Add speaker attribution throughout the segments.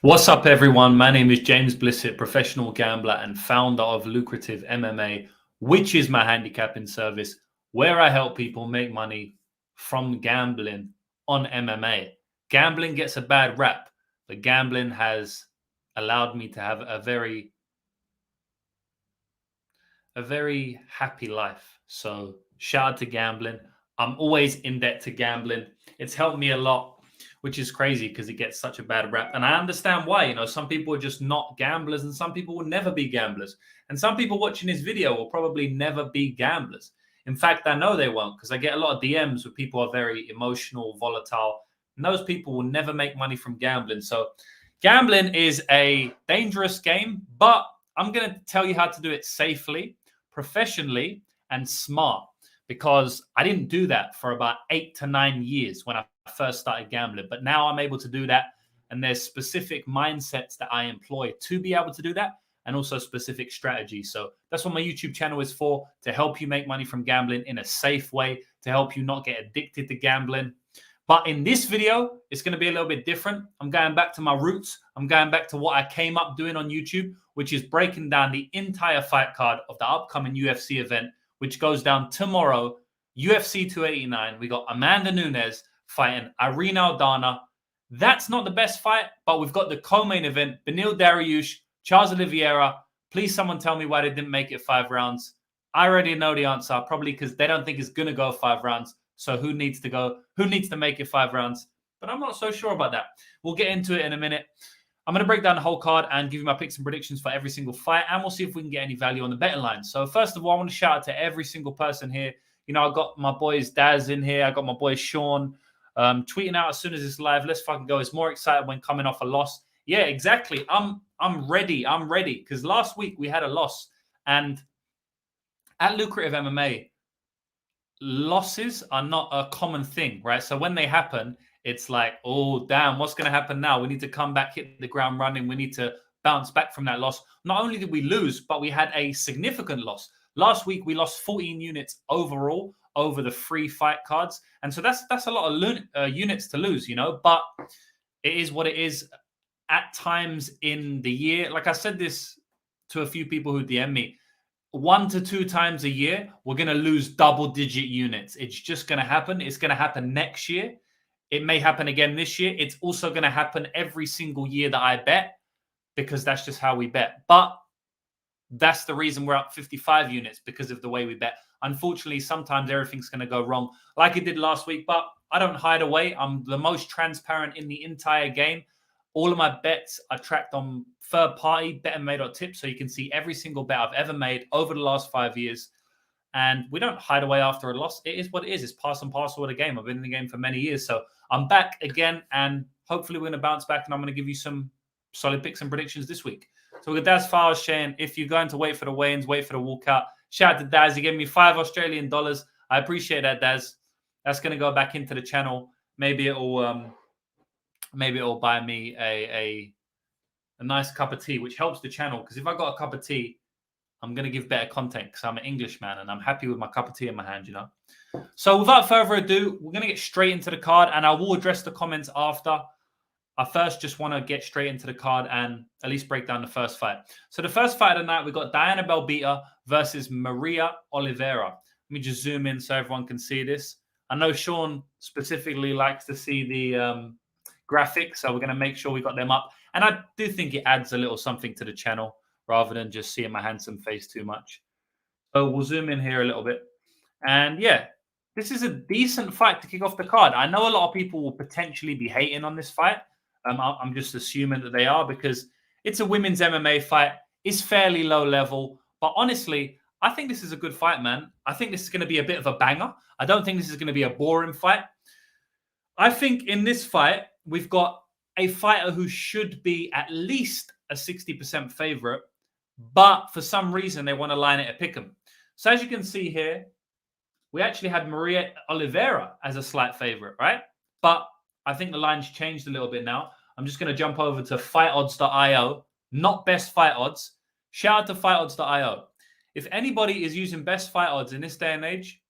Speaker 1: What's up, everyone? My name is James Blissett, professional gambler and founder of Lucrative MMA, which is my handicapping service where I help people make money from gambling on MMA. Gambling gets a bad rap, but gambling has allowed me to have a very happy life. So shout out to gambling. I'm always in debt to gambling. It's helped me a lot, which is crazy because it gets such a bad rap. And I understand why. Some people are just not gamblers and some people will never be gamblers. And some people watching this video will probably never be gamblers. In fact, I know they won't because I get a lot of DMs where people are very emotional, volatile. And those people will never make money from gambling. So gambling is a dangerous game, but I'm going to tell you how to do it safely, professionally, and smart, because I didn't do that for about 8 to 9 years when I first started gambling. But now I'm able to do that. And there's specific mindsets that I employ to be able to do that, and also specific strategies. So that's what my YouTube channel is for, to help you make money from gambling in a safe way, to help you not get addicted to gambling. But in this video, it's going to be a little bit different. I'm going back to my roots. I'm going back to what I came up doing on YouTube, which is breaking down the entire fight card of the upcoming UFC event, which goes down tomorrow, UFC 289. We got Amanda Nunes fighting Irene Aldana. That's not the best fight, but we've got the co-main event, Beneil Dariush, Charles Oliveira. Please someone tell me why they didn't make it 5 rounds. I already know the answer, probably because they don't think it's going to go 5 rounds. So who needs to make it 5 rounds? But I'm not so sure about that. We'll get into it in a minute. I'm going to break down the whole card and give you my picks and predictions for every single fight. And we'll see if we can get any value on the betting line. So first of all, I want to shout out to every single person here. I got my boys Daz in here. I got my boy Sean tweeting out as soon as it's live. Let's fucking go. It's more excited when coming off a loss. Yeah, exactly. I'm ready. I'm ready. Because last week we had a loss. And at Lucrative MMA, losses are not a common thing, right? So when they happen, it's like, oh, damn, what's going to happen now? We need to come back, hit the ground running. We need to bounce back from that loss. Not only did we lose, but we had a significant loss. Last week, we lost 14 units overall over the 3 fight cards. And so that's a lot of units to lose, but it is what it is. At times in the year, like I said this to a few people who DM me, 1 to 2 times a year, we're going to lose double-digit units. It's just going to happen. It's going to happen next year. It may happen again this year. It's also going to happen every single year that I bet, because that's just how we bet. But that's the reason we're up 55 units, because of the way we bet. Unfortunately, sometimes everything's going to go wrong, like it did last week. But I don't hide away. I'm the most transparent in the entire game. All of my bets are tracked on third-party betmade.tip, so you can see every single bet I've ever made over the last 5 years. And we don't hide away after a loss. It is what it is. It's part and parcel of the game. I've been in the game for many years. So I'm back again, and hopefully we're going to bounce back, and I'm going to give you some solid picks and predictions this week. So we've got Daz Fowles saying, if you're going to wait for the weigh-ins, wait for the walkout. Shout out to Daz. He gave me $5 Australian. I appreciate that, Daz. That's going to go back into the channel. Maybe it'll buy me a nice cup of tea, which helps the channel. Because if I got a cup of tea, I'm going to give better content, because I'm an Englishman and I'm happy with my cup of tea in my hand, So without further ado, we're going to get straight into the card, and I will address the comments after. I first just want to get straight into the card and at least break down the first fight. So the first fight of the night, we got Diana Bellbita versus Maria Oliveira. Let me just zoom in so everyone can see this. I know Sean specifically likes to see the graphics, so we're going to make sure we got them up. And I do think it adds a little something to the channel rather than just seeing my handsome face too much. So we'll zoom in here a little bit. And yeah, this is a decent fight to kick off the card. I know a lot of people will potentially be hating on this fight. I'm just assuming that they are, because it's a women's MMA fight. It's fairly low level. But honestly, I think this is a good fight, man. I think this is going to be a bit of a banger. I don't think this is going to be a boring fight. I think in this fight, we've got a fighter who should be at least a 60% favorite, but for some reason, they want to line it at pick'em. So as you can see here, we actually had Maria Oliveira as a slight favorite, right? But I think the line's changed a little bit now. I'm just going to jump over to fightodds.io, not best fight odds. Shout out to fightodds.io. If anybody is using best fight odds in this day and age,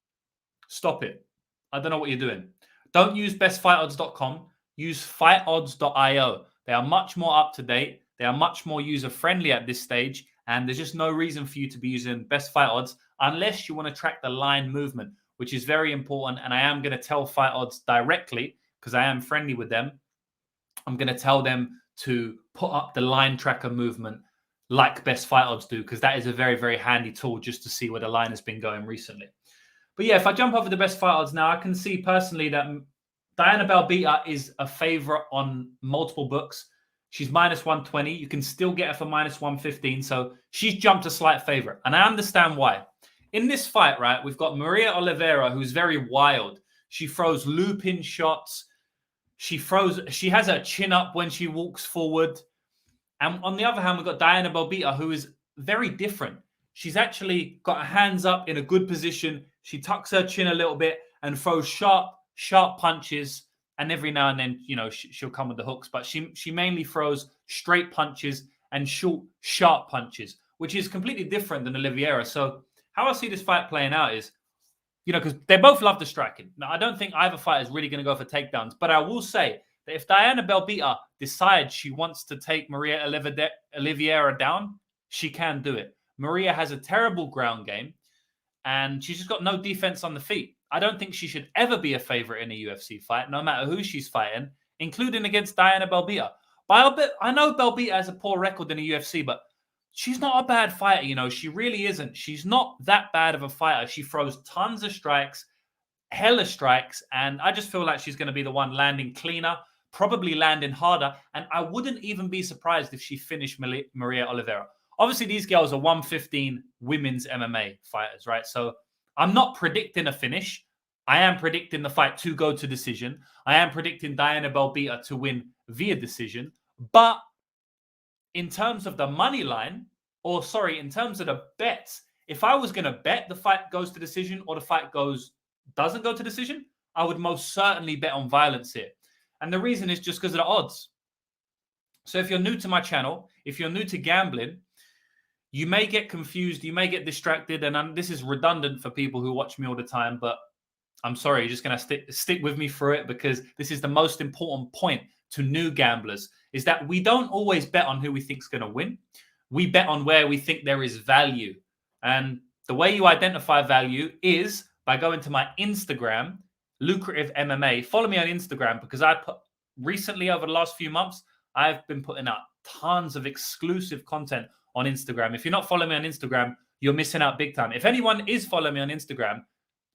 Speaker 1: stop it. I don't know what you're doing. Don't use bestfightodds.com. Use fightodds.io. They are much more up to date. They are much more user-friendly at this stage. And there's just no reason for you to be using best fight odds unless you want to track the line movement, which is very important. And I am going to tell fight odds directly because I am friendly with them. I'm going to tell them to put up the line tracker movement like best fight odds do, because that is a very, very handy tool just to see where the line has been going recently. But yeah, if I jump over the best fight odds now, I can see personally that Diana Bellbita is a favorite on multiple books. She's minus 120. You can still get her for minus 115. So she's jumped a slight favorite. And I understand why. In this fight, right, we've got Maria Oliveira, who's very wild. She throws loop-in shots. She has her chin up when she walks forward. And on the other hand, we've got Diana Bellbita, who is very different. She's actually got her hands up in a good position. She tucks her chin a little bit and throws sharp punches. And every now and then, you know, she'll come with the hooks. But she mainly throws straight punches and short, sharp punches, which is completely different than Oliveira. So how I see this fight playing out is, you know, because they both love the striking. Now, I don't think either fighter is really going to go for takedowns. But I will say that if Diana Bellbita decides she wants to take Maria Oliveira down, she can do it. Maria has a terrible ground game, and she's just got no defense on the feet. I don't think she should ever be a favorite in a UFC fight, no matter who she's fighting, including against Diana Bellbita. But I know Bellbita has a poor record in the UFC, but she's not a bad fighter, you know. She really isn't. She's not that bad of a fighter. She throws tons of strikes, hella strikes, and I just feel like she's going to be the one landing cleaner, probably landing harder, and I wouldn't even be surprised if she finished Maria Oliveira. Obviously, these girls are 115 women's MMA fighters, right? So I'm not predicting a finish. I am predicting the fight to go to decision. I am predicting Diana Bellbita to win via decision. But in terms of the money line, in terms of the bets, if I was going to bet the fight goes to decision or the fight doesn't go to decision, I would most certainly bet on violence here. And the reason is just because of the odds. So if you're new to my channel, if you're new to gambling, you may get confused, you may get distracted, and this is redundant for people who watch me all the time, but I'm sorry, you're just going to stick with me through it, because this is the most important point to new gamblers, is that we don't always bet on who we think is going to win. We bet on where we think there is value. And the way you identify value is by going to my Instagram, Lucrative MMA. Follow me on Instagram, because recently, over the last few months, I've been putting out tons of exclusive content on Instagram. If you're not following me on Instagram, you're missing out big time. If anyone is following me on Instagram,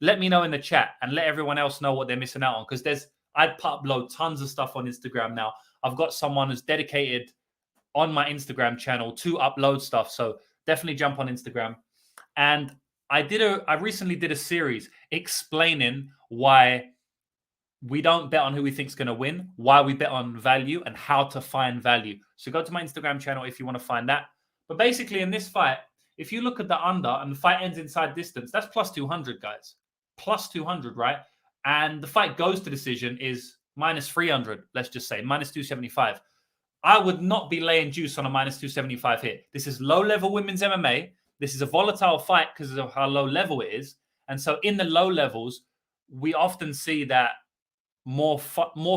Speaker 1: let me know in the chat and let everyone else know what they're missing out on, because I upload tons of stuff on Instagram now. I've got someone who's dedicated on my Instagram channel to upload stuff. So definitely jump on Instagram. And I recently did a series explaining why we don't bet on who we think is going to win, why we bet on value, and how to find value. So go to my Instagram channel if you want to find that. But basically in this fight, if you look at the under and the fight ends inside distance, that's plus 200, guys. Plus 200, right? And the fight goes to decision is minus 300, let's just say, minus 275. I would not be laying juice on a minus 275 here. This is low-level women's MMA. This is a volatile fight because of how low level it is. And so in the low levels, we often see that more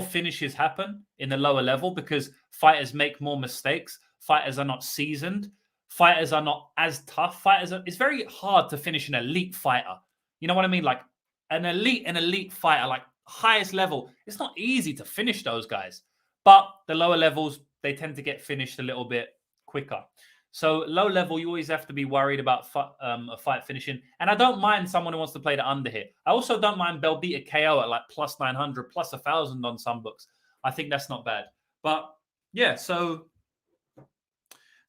Speaker 1: finishes happen in the lower level because fighters make more mistakes. Fighters are not seasoned. Fighters are not as tough. It's very hard to finish an elite fighter. You know what I mean? Like an elite fighter, like highest level, it's not easy to finish those guys. But the lower levels, they tend to get finished a little bit quicker. So low level, you always have to be worried about a fight finishing. And I don't mind someone who wants to play the under here. I also don't mind Bellbita KO at like plus 900, plus 1,000 on some books. I think that's not bad. But yeah, so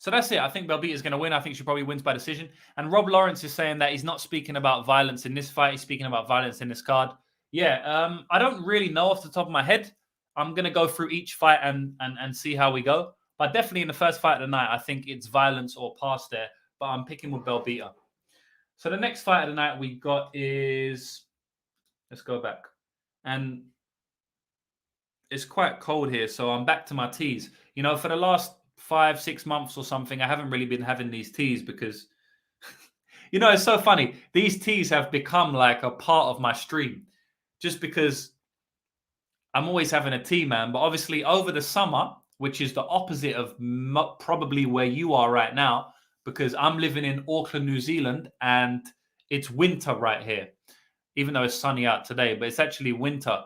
Speaker 1: that's it. I think Bellbita is going to win. I think she probably wins by decision. And Rob Lawrence is saying that he's not speaking about violence in this fight. He's speaking about violence in this card. Yeah, I don't really know off the top of my head. I'm going to go through each fight and see how we go. But definitely in the first fight of the night, I think it's violence or past there. But I'm picking with Bellbita. So the next fight of the night we got is... Let's go back. And it's quite cold here, so I'm back to my teas. You know, for the last 5-6 months or something, I haven't really been having these teas because... you know, it's so funny. These teas have become like a part of my stream. Just because I'm always having a tea, man. But obviously over the summer... which is the opposite of probably where you are right now, because I'm living in Auckland, New Zealand, and it's winter right here, even though it's sunny out today, but it's actually winter.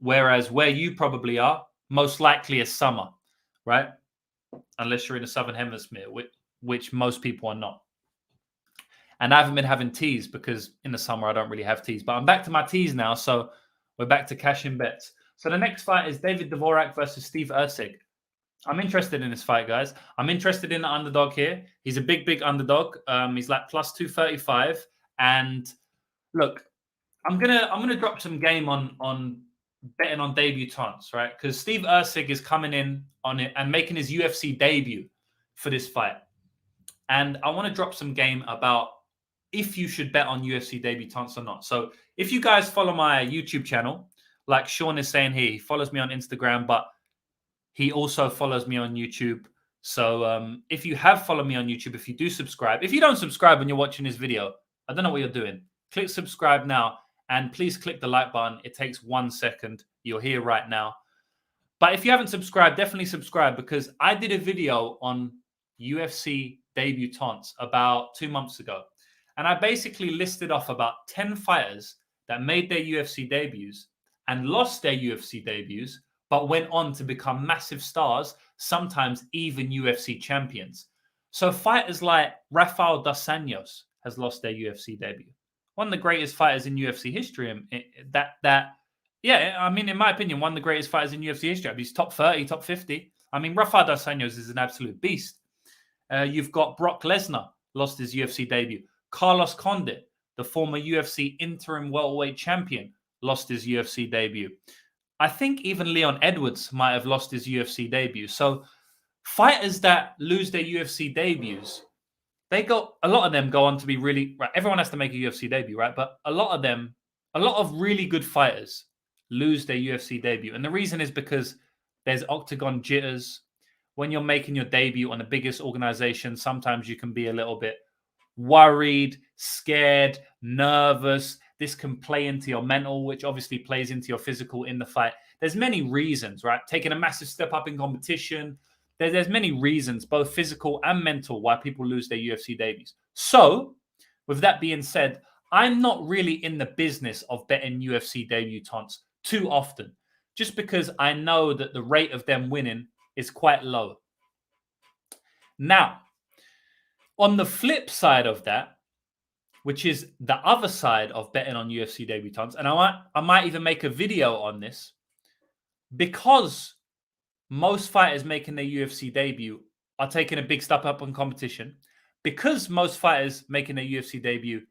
Speaker 1: Whereas where you probably are, most likely is summer, right? Unless you're in the Southern Hemisphere, which most people are not. And I haven't been having teas because in the summer I don't really have teas. But I'm back to my teas now, so we're back to cashing bets. So the next fight is David Dvorak versus Steve Erceg. I'm interested in this fight, guys. I'm interested in the underdog here. He's a big underdog. He's like plus 235. And look, I'm gonna drop some game on betting on debutants, right? Because Steve Erceg is coming in on it and making his UFC debut for this fight. And I want to drop some game about if you should bet on UFC debutants or not. So if you guys follow my YouTube channel, like Sean is saying here, he follows me on Instagram, but he also follows me on YouTube. So if you have followed me on YouTube, if you do subscribe, if you don't subscribe when you're watching this video, I don't know what you're doing. Click subscribe now, and please click the like button. It takes 1 second. You're here right now. But if you haven't subscribed, definitely subscribe, because I did a video on UFC debutants about 2 months ago. And I basically listed off about 10 fighters that made their UFC debuts and lost their UFC debuts, but went on to become massive stars, sometimes even UFC champions. So fighters like Rafael dos Anjos has lost their UFC debut. One of the greatest fighters in UFC history. I mean, in my opinion, one of the greatest fighters in UFC history. He's top 30, top 50. I mean, Rafael dos Anjos is an absolute beast. You've got Brock Lesnar, lost his UFC debut. Carlos Condit, the former UFC interim welterweight champion, lost his UFC debut. I think even Leon Edwards might have lost his UFC debut. So fighters that lose their UFC debuts, a lot of them go on to be really, right, everyone has to make a UFC debut, right? But a lot of really good fighters lose their UFC debut. And the reason is because there's octagon jitters. When you're making your debut on the biggest organization, sometimes you can be a little bit worried, scared, nervous. This can play into your mental, which obviously plays into your physical in the fight. There's many reasons, right? Taking a massive step up in competition. There's many reasons, both physical and mental, why people lose their UFC debuts. So, with that being said, I'm not really in the business of betting UFC debutants too often, just because I know that the rate of them winning is quite low. Now, on the flip side of that, which is the other side of betting on UFC debutants, and I might even make a video on this, because most fighters making their UFC debut are taking a big step up in competition, because most fighters making their UFC debut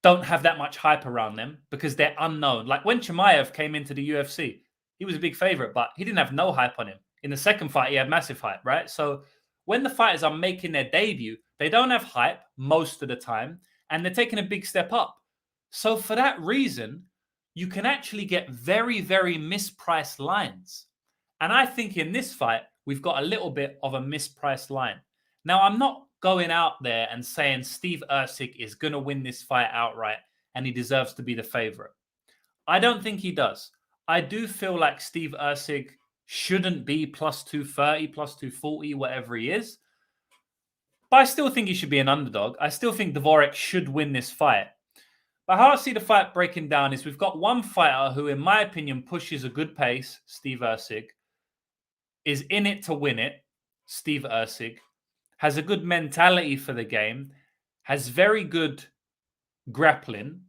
Speaker 1: don't have that much hype around them because they're unknown. Like when Chimaev came into the UFC, he was a big favorite, but he didn't have no hype on him. In the second fight, he had massive hype, right? So when the fighters are making their debut, they don't have hype most of the time, and they're taking a big step up. So for that reason, you can actually get very, very mispriced lines. And I think in this fight, we've got a little bit of a mispriced line. Now, I'm not going out there and saying Steve Erceg is going to win this fight outright and he deserves to be the favorite. I don't think he does. I do feel like Steve Erceg shouldn't be plus 230, plus 240, whatever he is. But I still think he should be an underdog. I still think Dvorak should win this fight. But how I see the fight breaking down is we've got one fighter who, in my opinion, pushes a good pace, Steve Erceg, is in it to win it, Steve Erceg, has a good mentality for the game, has very good grappling,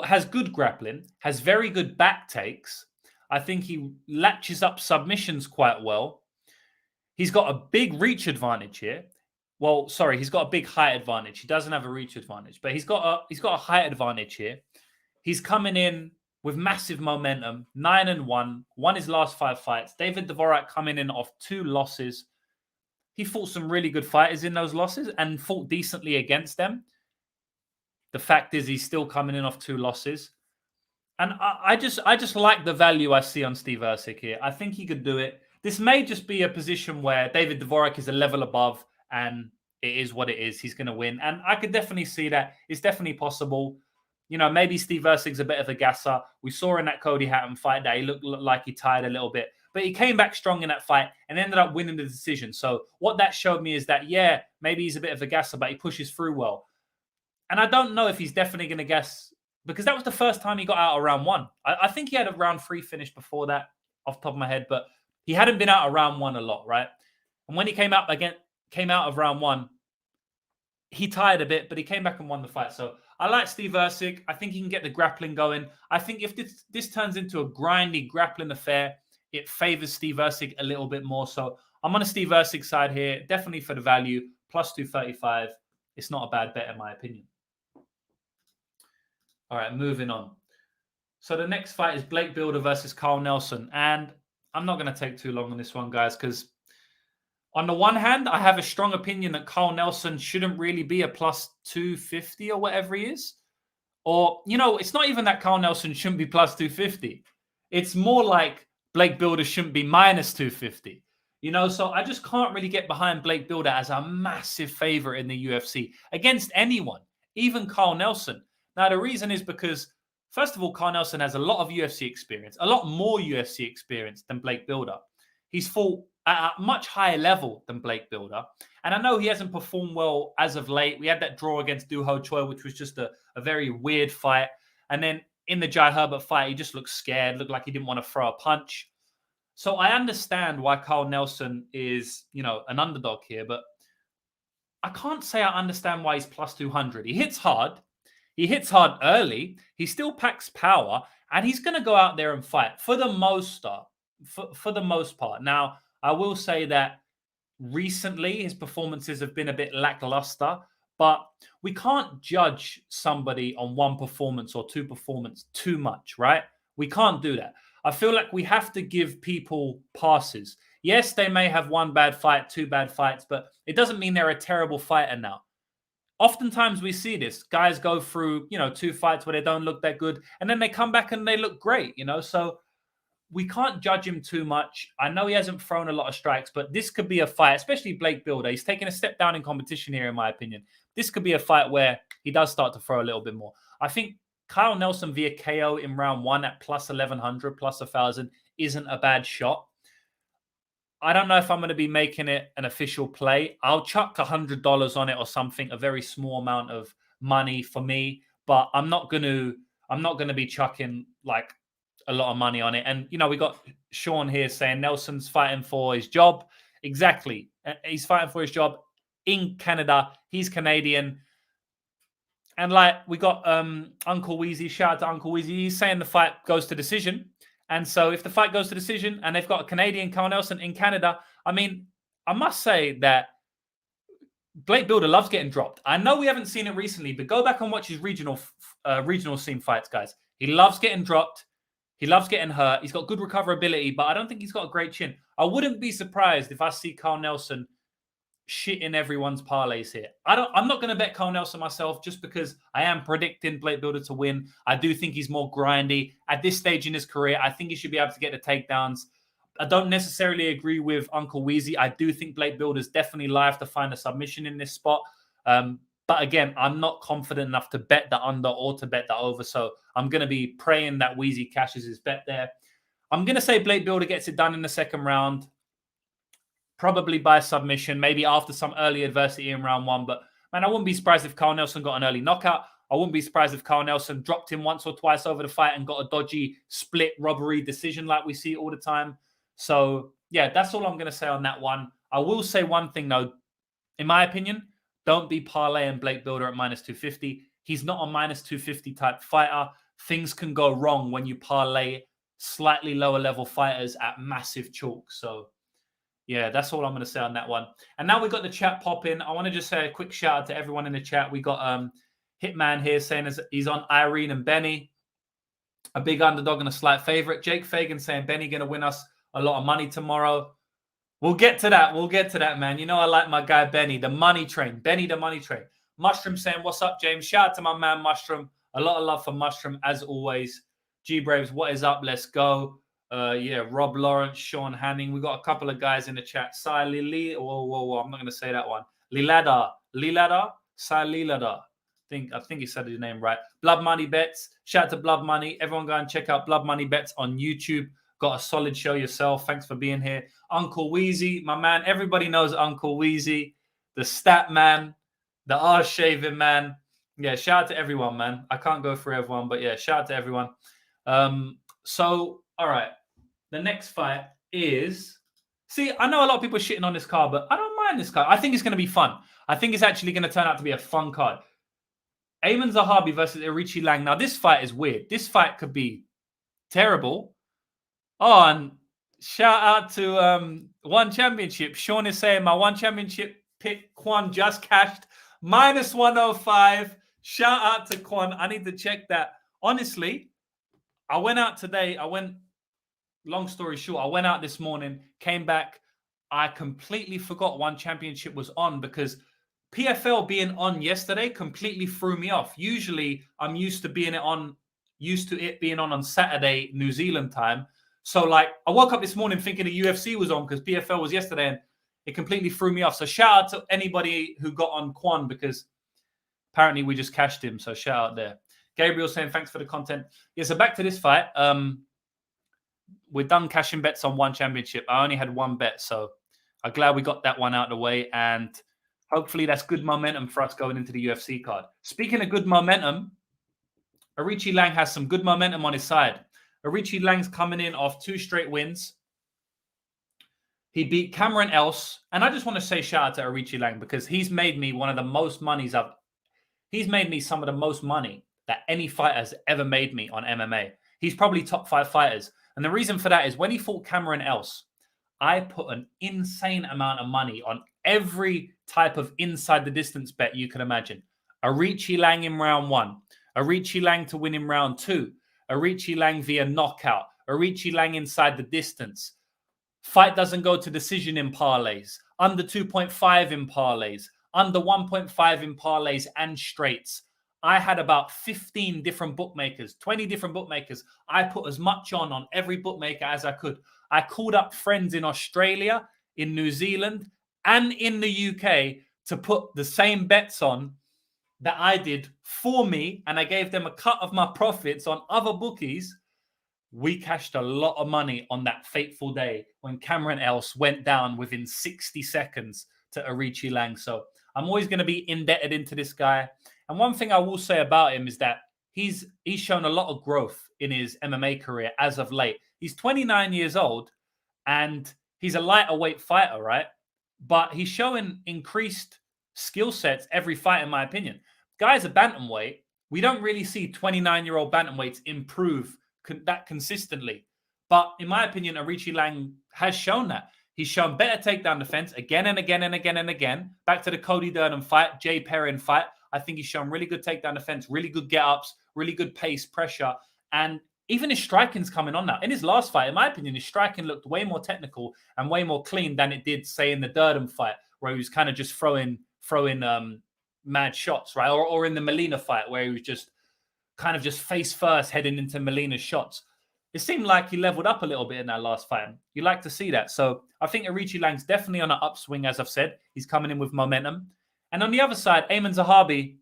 Speaker 1: has good grappling, has very good back takes. I think he latches up submissions quite well. He's got a big reach advantage here. Well, sorry, he's got a big height advantage. He doesn't have a reach advantage, but he's got a height advantage here. He's coming in with massive momentum, 9-1, won his last 5 fights. David Dvorak coming in off 2 losses. He fought some really good fighters in those losses and fought decently against them. The fact is, he's still coming in off 2 losses. And I just like the value I see on Steve Erceg here. I think he could do it. This may just be a position where David Dvorak is a level above and it is what it is. He's going to win. And I could definitely see that. It's definitely possible. You know, maybe Steve Erceg's a bit of a gasser. We saw in that Cody Hatton fight that he looked like he tired a little bit. But he came back strong in that fight and ended up winning the decision. So what that showed me is that, yeah, maybe he's a bit of a gasser, but he pushes through well. And I don't know if he's definitely going to gas, because that was the first time he got out of round 1. I think he had a round 3 finish before that, off the top of my head, but he hadn't been out of round 1 a lot, right? And when he came out of round 1, he tired a bit, but he came back and won the fight. So I like Steve Erceg. I think he can get the grappling going. I think if this turns into a grindy grappling affair, it favors Steve Erceg a little bit more. So I'm on a Steve Erceg side here, definitely for the value, plus 235. It's not a bad bet in my opinion. All right, moving on. So the next fight is Blake Bilder versus Carl Nelson. And I'm not going to take too long on this one, guys, because on the one hand, I have a strong opinion that Carl Nelson shouldn't really be a plus 250 or whatever he is. Or, it's not even that Carl Nelson shouldn't be plus 250. It's more like Blake Bilder shouldn't be minus 250. So I just can't really get behind Blake Bilder as a massive favorite in the UFC against anyone, even Carl Nelson. Now, the reason is because, first of all, Carl Nelson has a lot of UFC experience, a lot more UFC experience than Blake Bilder. He's fought at a much higher level than Blake Bilder. And I know he hasn't performed well as of late. We had that draw against Doo Ho Choi, which was just a very weird fight. And then in the Jai Herbert fight, he just looked scared, looked like he didn't want to throw a punch. So I understand why Carl Nelson is, an underdog here, but I can't say I understand why he's plus 200. He hits hard. He hits hard early. He still packs power, and he's going to go out there and fight for the most part. Now, I will say that recently his performances have been a bit lackluster, but we can't judge somebody on one performance or two performances too much, right? We can't do that. I feel like we have to give people passes. Yes, they may have one bad fight, two bad fights, but it doesn't mean they're a terrible fighter now. Oftentimes we see this. Guys go through, 2 fights where they don't look that good, and then they come back and they look great, So we can't judge him too much. I know he hasn't thrown a lot of strikes, but this could be a fight, especially Blake Bilder. He's taking a step down in competition here, in my opinion. This could be a fight where he does start to throw a little bit more. I think Kyle Nelson via KO in round 1 at plus 1,100, plus 1,000 isn't a bad shot. I don't know if I'm going to be making it an official play. I'll chuck $100 on it or something, a very small amount of money for me, but I'm not going to be chucking like a lot of money on it. And, we got Sean here saying Nelson's fighting for his job. Exactly. He's fighting for his job in Canada. He's Canadian. And we got Uncle Weezy, shout out to Uncle Weezy. He's saying the fight goes to decision. And so if the fight goes to decision and they've got a Canadian Carl Nelson in Canada, I must say that Blake Bilder loves getting dropped. I know we haven't seen it recently, but go back and watch his regional scene fights, guys. He loves getting dropped. He loves getting hurt. He's got good recoverability, but I don't think he's got a great chin. I wouldn't be surprised if I see Carl Nelson shitting everyone's parlays here. I'm not going to bet Carl Nelson myself just because I am predicting Blake Bilder to win. I do think he's more grindy. At this stage in his career, I think he should be able to get the takedowns. I don't necessarily agree with Uncle Weezy. I do think Blake Bilder's definitely live to find a submission in this spot. But again, I'm not confident enough to bet the under or to bet the over. So I'm going to be praying that Weezy cashes his bet there. I'm going to say Blake Bilder gets it done in the second round. Probably by submission, maybe after some early adversity in round 1. But, man, I wouldn't be surprised if Carl Nelson got an early knockout. I wouldn't be surprised if Carl Nelson dropped him once or twice over the fight and got a dodgy split robbery decision like we see all the time. So, yeah, that's all I'm going to say on that one. I will say one thing, though. In my opinion, don't be parlaying Blake Bilder at minus 250. He's not a minus 250 type fighter. Things can go wrong when you parlay slightly lower level fighters at massive chalk. So, yeah, that's all I'm going to say on that one. And now we've got the chat pop in. I want to just say a quick shout out to everyone in the chat. We got Hitman here saying he's on Irene and Benny, a big underdog and a slight favorite. Jake Fagan saying Benny going to win us a lot of money tomorrow. We'll get to that. We'll get to that, man. I like my guy Benny, the money train. Benny, the money train. Mushroom saying, what's up, James? Shout out to my man Mushroom. A lot of love for Mushroom as always. G Braves, what is up? Let's go. Rob Lawrence, Sean Hanning. We got a couple of guys in the chat. Sai Lili. Whoa. I'm not going to say that one. Lilada. Sai Lilada. I think he said his name right. Blood Money Bets. Shout out to Blood Money. Everyone go and check out Blood Money Bets on YouTube. Got a solid show yourself. Thanks for being here. Uncle Wheezy, my man. Everybody knows Uncle Wheezy, the stat man, the arse shaving man. Yeah, shout out to everyone, man. I can't go through everyone, but yeah, shout out to everyone. So, all right. The next fight is... See, I know a lot of people are shitting on this card, but I don't mind this card. I think it's going to be fun. I think it's actually going to turn out to be a fun card. Ayman Zahabi versus Erceg Liang. Now, this fight is weird. This fight could be terrible. Oh, and shout out to One Championship. Sean is saying my One Championship pick, Quan, just cashed. Minus 105. Shout out to Quan. I need to check that. Honestly, I went out today. Long story short, I went out this morning, came back. I completely forgot One Championship was on because PFL being on yesterday completely threw me off. Usually, I'm used to it being on Saturday, New Zealand time. So, like, I woke up this morning thinking the UFC was on because PFL was yesterday, and it completely threw me off. So, shout out to anybody who got on Quan because apparently we just cashed him. So, shout out there. Gabriel saying thanks for the content. Yeah, so back to this fight. We're done cashing bets on One Championship. I only had one bet, so I'm glad we got that one out of the way. And hopefully that's good momentum for us going into the UFC card. Speaking of good momentum, Erceg Liang has some good momentum on his side. Erceg Liang's coming in off 2 straight wins. He beat Cameron Else. And I just want to say shout out to Erceg Liang because he's made me one of the most monies He's made me some of the most money that any fighter has ever made me on MMA. He's probably top 5 fighters. And the reason for that is when he fought Cameron Else, I put an insane amount of money on every type of inside the distance bet you can imagine. Erceg Liang in round 1. Erceg Liang to win in round 2. Erceg Liang via knockout. Erceg Liang inside the distance. Fight doesn't go to decision in parlays. Under 2.5 in parlays. Under 1.5 in parlays and straights. I had about 15 different bookmakers, 20 different bookmakers. I put as much on every bookmaker as I could. I called up friends in Australia, in New Zealand, and in the UK to put the same bets on that I did for me, and I gave them a cut of my profits on other bookies. We cashed a lot of money on that fateful day when Cameron Else went down within 60 seconds to Erceg Liang. So I'm always going to be indebted into this guy. And one thing I will say about him is that he's shown a lot of growth in his MMA career as of late. He's 29 years old and he's a lighter weight fighter, right? But he's showing increased skill sets every fight, in my opinion. Guy's a bantamweight. We don't really see 29-year-old bantamweights improve that consistently. But in my opinion, Erceg Liang has shown that. He's shown better takedown defense again and again and again and again. Back to the Cody Durden fight, Jay Perrin fight. I think he's shown really good takedown defense, really good get-ups, really good pace, pressure. And even his striking's coming on now. In his last fight, in my opinion, his striking looked way more technical and way more clean than it did, say, in the Durden fight, where he was kind of just throwing mad shots, right? Or in the Molina fight, where he was just kind of just face first heading into Molina's shots. It seemed like he leveled up a little bit in that last fight. You like to see that. So I think Erceg Liang's definitely on an upswing, as I've said. He's coming in with momentum. And on the other side, Ayman Zahabi,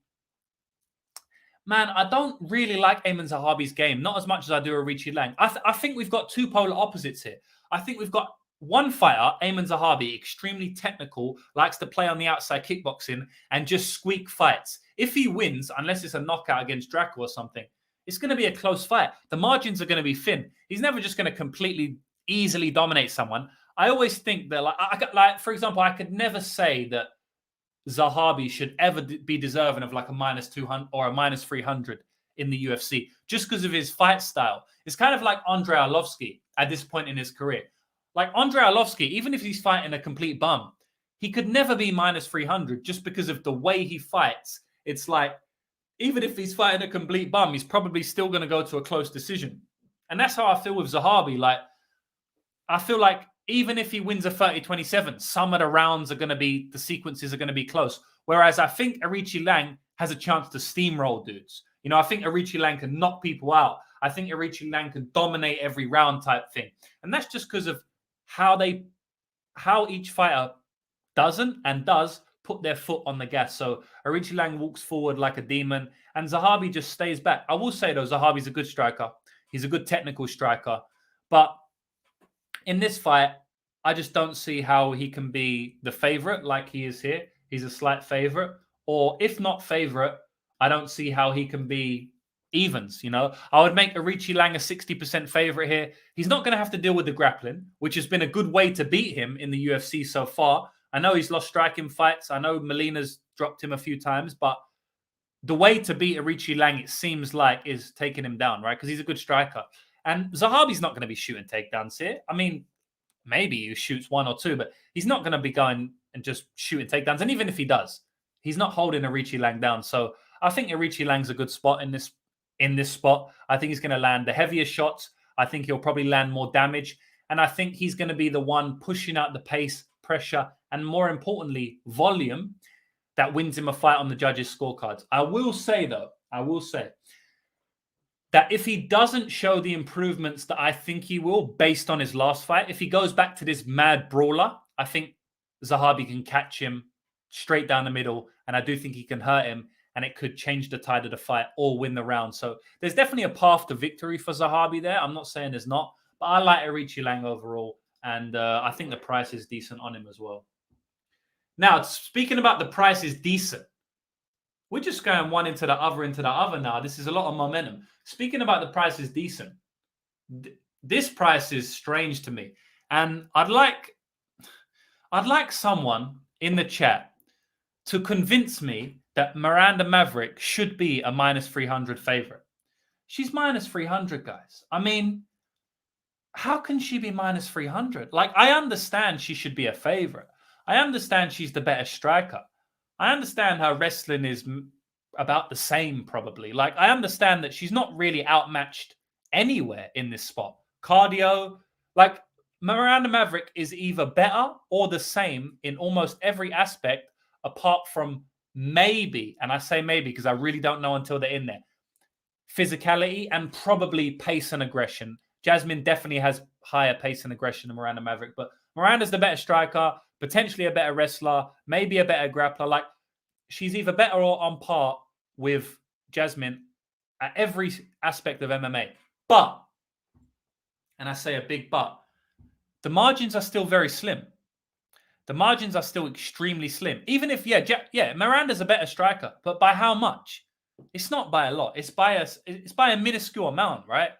Speaker 1: man, I don't really like Ayman Zahabi's game, not as much as I do Erceg Liang. I think we've got 2 polar opposites here. I think we've got one fighter, Ayman Zahabi, extremely technical, likes to play on the outside kickboxing and just squeak fights. If he wins, unless it's a knockout against Draco or something, it's going to be a close fight. The margins are going to be thin. He's never just going to completely easily dominate someone. I always think that, for example, I could never say that Zahabi should ever be deserving of like a minus 200 or a minus 300 in the UFC just because of his fight style. It's kind of like Andrei Arlovski at this point in his career. Like Andrei Arlovski, even if he's fighting a complete bum, he could never be minus 300 just because of the way he fights. It's like, even if he's fighting a complete bum, he's probably still going to go to a close decision. And that's how I feel with Zahabi. Like, I feel like even if he wins a 30-27, some of the rounds are going to be, the sequences are going to be close. Whereas I think Erceg Liang has a chance to steamroll dudes. You know, I think Erceg Liang can knock people out. I think Erceg Liang can dominate every round type thing. And that's just because of how each fighter does put their foot on the gas. So Erceg Liang walks forward like a demon and Zahabi just stays back. I will say though, Zahabi's a good striker. He's a good technical striker. But In this fight, I just don't see how he can be the favorite like he is here. He's a slight favorite. Or if not favorite, I don't see how he can be evens, you know? I would make Arichi Lang a 60% favorite here. He's not going to have to deal with the grappling, which has been a good way to beat him in the UFC so far. I know he's lost striking fights. I know Molina's dropped him a few times, but the way to beat Arichi Lang, it seems like, is taking him down, right? Because he's a good striker. And Zahabi's not going to be shooting takedowns here. I mean, maybe he shoots one or two, but he's not going to be going and just shooting takedowns. And even if he does, he's not holding Arichi Lang down. So I think Arichi Lang's a good spot in this spot. I think he's going to land the heavier shots. I think he'll probably land more damage. And I think he's going to be the one pushing out the pace, pressure, and more importantly, volume that wins him a fight on the judges' scorecards. I will say that if he doesn't show the improvements that I think he will based on his last fight, if he goes back to this mad brawler, I think Zahabi can catch him straight down the middle, and I do think he can hurt him, and it could change the tide of the fight or win the round. So there's definitely a path to victory for Zahabi there. I'm not saying there's not, but I like Arichi Lang overall, and I think the price is decent on him as well. Now, speaking about the price is decent, we're just going one into the other now. This is a lot of momentum. Speaking about the price is decent, this price is strange to me. And I'd like someone in the chat to convince me that Miranda Maverick should be a minus 300 favorite. She's minus 300, guys. I mean, how can she be minus 300? Like, I understand she should be a favorite. I understand she's the better striker. I understand her wrestling is about the same, probably. Like, I understand that she's not really outmatched anywhere in this spot. Cardio, like, Miranda Maverick is either better or the same in almost every aspect, apart from maybe, and I say maybe because I really don't know until they're in there, physicality and probably pace and aggression. Jasmine definitely has higher pace and aggression than Miranda Maverick, but Miranda's the better striker, potentially a better wrestler, maybe a better grappler. Like, she's either better or on par with Jasmine at every aspect of MMA. But, and I say a big but, the margins are still very slim. The margins are still extremely slim. Even if, Miranda's a better striker, but by how much? It's not by a lot. It's by a minuscule amount, right?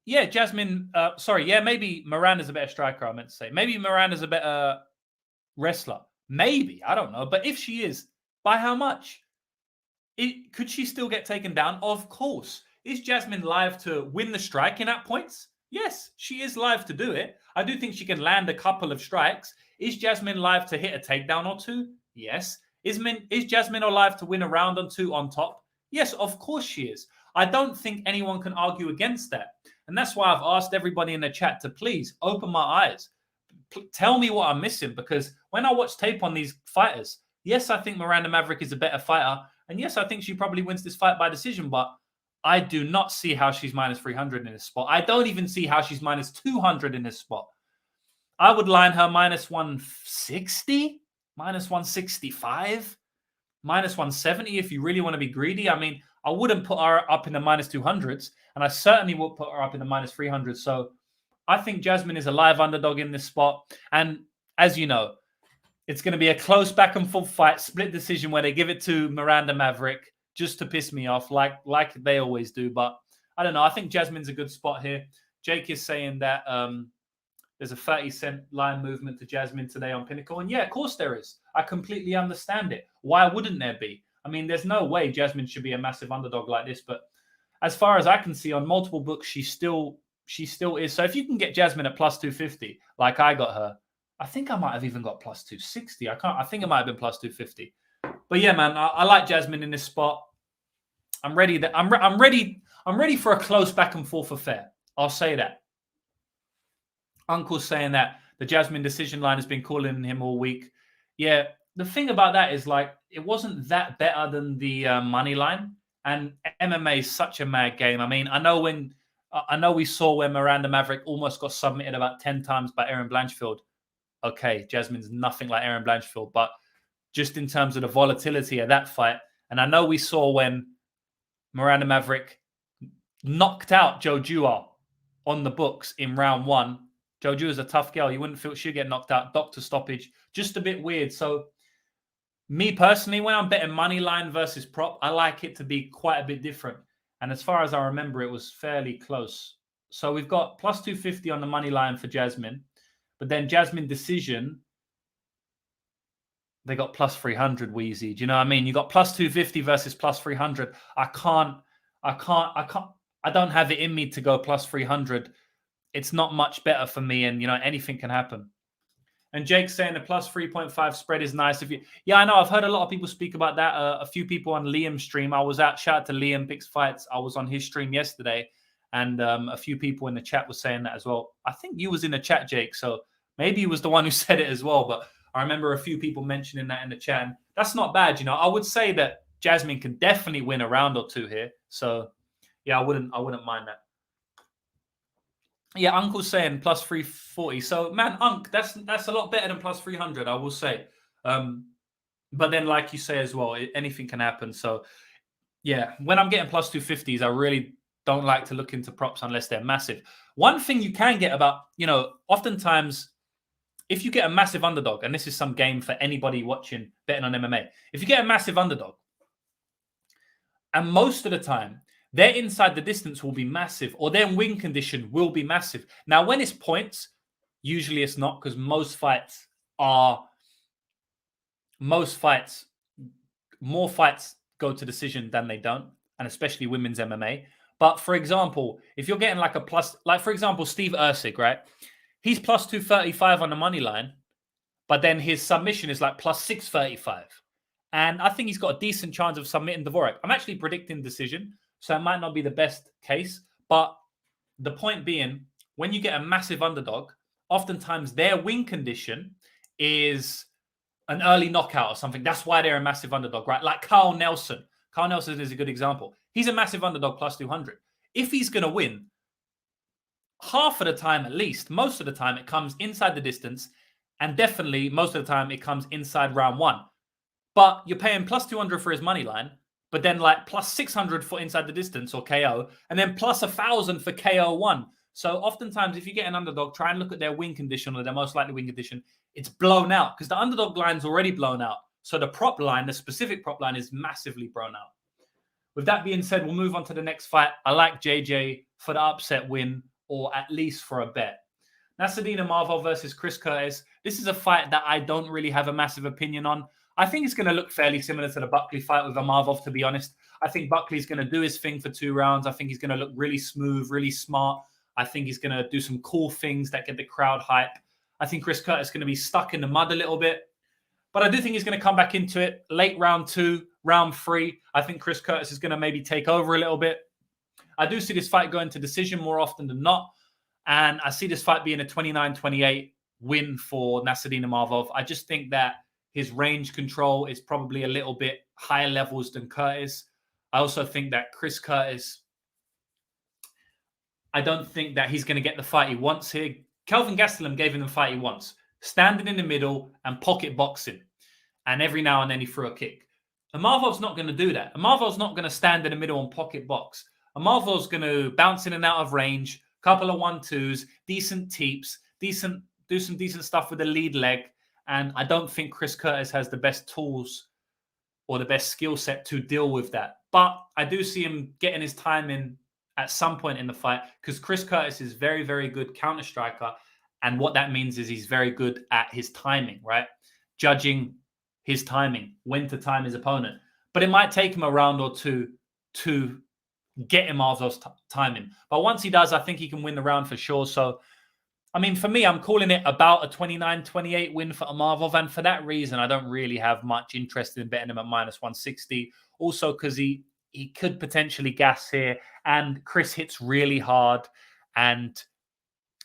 Speaker 1: Yeah, Jasmine, maybe Miranda's a better striker, I meant to say. Maybe Miranda's a better wrestler. Maybe, I don't know. But if she is, by how much? Could she still get taken down? Of course. Is Jasmine live to win the striking at points? Yes, she is live to do it. I do think she can land a couple of strikes. Is Jasmine live to hit a takedown or two? Yes. Is Jasmine alive to win a round or two on top? Yes, of course she is. I don't think anyone can argue against that. And that's why I've asked everybody in the chat to please open my eyes. Tell me what I'm missing, because when I watch tape on these fighters, yes, I think Miranda Maverick is a better fighter. And yes, I think she probably wins this fight by decision, but I do not see how she's minus 300 in this spot. I don't even see how she's minus 200 in this spot. I would line her minus 160, minus 165, minus 170 if you really want to be greedy. I mean, I wouldn't put her up in the minus 200s, and I certainly would put her up in the minus 300s. So I think Jasmine is a live underdog in this spot. And as you know, it's going to be a close back and forth fight, split decision where they give it to Miranda Maverick just to piss me off, like they always do. But I don't know. I think Jasmine's a good spot here. Jake is saying that there's a 30-cent line movement to Jasmine today on Pinnacle. And yeah, of course there is. I completely understand it. Why wouldn't there be? I mean, there's no way Jasmine should be a massive underdog like this. But as far as I can see on multiple books, she still is. So if you can get Jasmine at plus 250, like I got her, I think I might have even got plus 260. I think it might have been plus 250. But yeah, man, I like Jasmine in this spot. I'm ready. I'm ready for a close back and forth affair. I'll say that. Uncle's saying that the Jasmine decision line has been calling him all week. Yeah, the thing about that is, like, it wasn't that better than the money line. And MMA is such a mad game. I mean, I know we saw when Miranda Maverick almost got submitted about 10 times by Erin Blanchfield. Okay, Jasmine's nothing like Erin Blanchfield, but just in terms of the volatility of that fight, and I know we saw when Miranda Maverick knocked out Joe Jua on the books in round 1, Joju is a tough girl. You wouldn't feel she'd get knocked out. Doctor stoppage. Just a bit weird. So me personally, when I'm betting money line versus prop, I like it to be quite a bit different. And as far as I remember, it was fairly close. So we've got plus 250 on the money line for Jasmine. But then Jasmine decision, they got plus 300, Wheezy. Do you know what I mean? You got plus 250 versus plus 300. I don't have it in me to go plus 300. It's not much better for me. And, anything can happen. And Jake's saying the plus 3.5 spread is nice. Yeah, I know. I've heard a lot of people speak about that. A few people on Liam's stream. I was out. Shout out to Liam Picks Fights. I was on his stream yesterday. And a few people in the chat were saying that as well. I think you was in the chat, Jake. So maybe you was the one who said it as well. But I remember a few people mentioning that in the chat. And that's not bad. I would say that Jasmine can definitely win a round or two here. So yeah, I wouldn't mind that. Yeah, Uncle's saying plus 340. So, man, Unc, that's a lot better than plus 300, I will say. But then, like you say as well, anything can happen. So, yeah, when I'm getting plus 250s, I really don't like to look into props unless they're massive. One thing you can get about, oftentimes, if you get a massive underdog, and this is some game for anybody watching betting on MMA, if you get a massive underdog, and most of the time, their inside the distance will be massive, or their win condition will be massive. Now, when it's points, usually it's not, because more fights go to decision than they don't, and especially women's MMA. But for example, if you're getting like a plus, like for example, Steve Erceg, right? He's plus 235 on the money line, but then his submission is like plus 635. And I think he's got a decent chance of submitting Dvorak. I'm actually predicting decision, so it might not be the best case. But the point being, when you get a massive underdog, oftentimes their win condition is an early knockout or something. That's why they're a massive underdog, right? Like Carl Nelson. Carl Nelson is a good example. He's a massive underdog plus 200. If he's going to win, half of the time at least, most of the time, it comes inside the distance. And definitely most of the time, it comes inside round one. But you're paying plus 200 for his money line, but then like plus 600 for inside the distance or KO, and then plus 1,000 for KO 1. So oftentimes, if you get an underdog, try and look at their win condition or their most likely win condition. It's blown out because the underdog line's already blown out. So the prop line, the specific prop line, is massively blown out. With that being said, we'll move on to the next fight. I like JJ for the upset win, or at least for a bet. Nastadina Marvel versus Chris Curtis. This is a fight that I don't really have a massive opinion on. I think it's going to look fairly similar to the Buckley fight with Marvov, to be honest. I think Buckley's going to do his thing for 2 rounds. I think he's going to look really smooth, really smart. I think he's going to do some cool things that get the crowd hype. I think Chris Curtis is going to be stuck in the mud a little bit. But I do think he's going to come back into it late round 2, round 3. I think Chris Curtis is going to maybe take over a little bit. I do see this fight going to decision more often than not. And I see this fight being a 29-28 win for Nastadina Marvov. I just think that his range control is probably a little bit higher levels than Curtis. I also think that Chris Curtis, I don't think that he's going to get the fight he wants here. Kelvin Gastelum gave him the fight he wants. Standing in the middle and pocket boxing. And every now and then he threw a kick. Marvov's not going to do that. Marvov's not going to stand in the middle and pocket box. Marvov's going to bounce in and out of range, couple of 1-2s, decent teeps, do some decent stuff with the lead leg. And I don't think Chris Curtis has the best tools or the best skill set to deal with that. But I do see him getting his time in at some point in the fight because Chris Curtis is very, very good counter striker. And what that means is he's very good at his timing, right? Judging his timing, when to time his opponent. But it might take him a round or two to get him Marvov's timing. But once he does, I think he can win the round for sure. So, I mean, for me, I'm calling it about a 29-28 win for Marvov. And for that reason, I don't really have much interest in betting him at minus 160. Also, because he could potentially gas here. And Chris hits really hard. And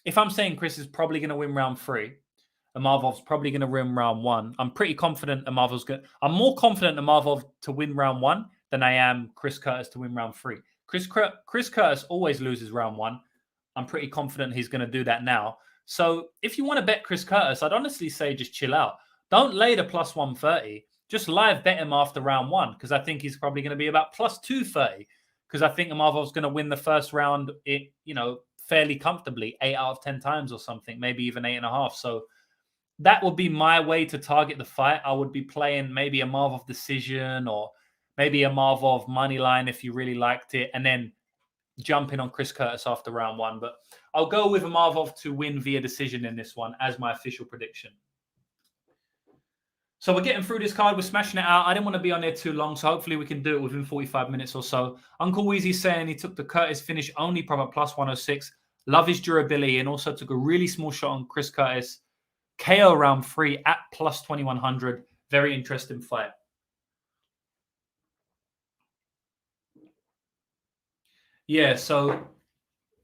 Speaker 1: if I'm saying Chris is probably going to win round 3, and Marvov's probably going to win round 1, I'm pretty confident I'm more confident in Marvov to win round 1 than I am Chris Curtis to win round 3. Chris Curtis always loses round 1. I'm pretty confident he's going to do that now. So if you want to bet Chris Curtis, I'd honestly say just chill out. Don't lay the plus 130. Just live bet him after round 1 because I think he's probably going to be about plus 230 because I think Marvov's going to win the first round, fairly comfortably 8 out of 10 times or something, maybe even 8.5. So that would be my way to target the fight. I would be playing maybe a Marv decision or maybe a Marv money line if you really liked it, and then jumping on Chris Curtis after round 1. But I'll go with a Marv to win via decision in this one as my official prediction. So we're getting through this card. We're smashing it out. I didn't want to be on there too long, so hopefully we can do it within 45 minutes or so. Uncle Weezy's saying he took the Curtis finish only prop at plus 106. Love his durability, and also took a really small shot on Chris Curtis. KO round 3 at plus 2100. Very interesting fight. Yeah, so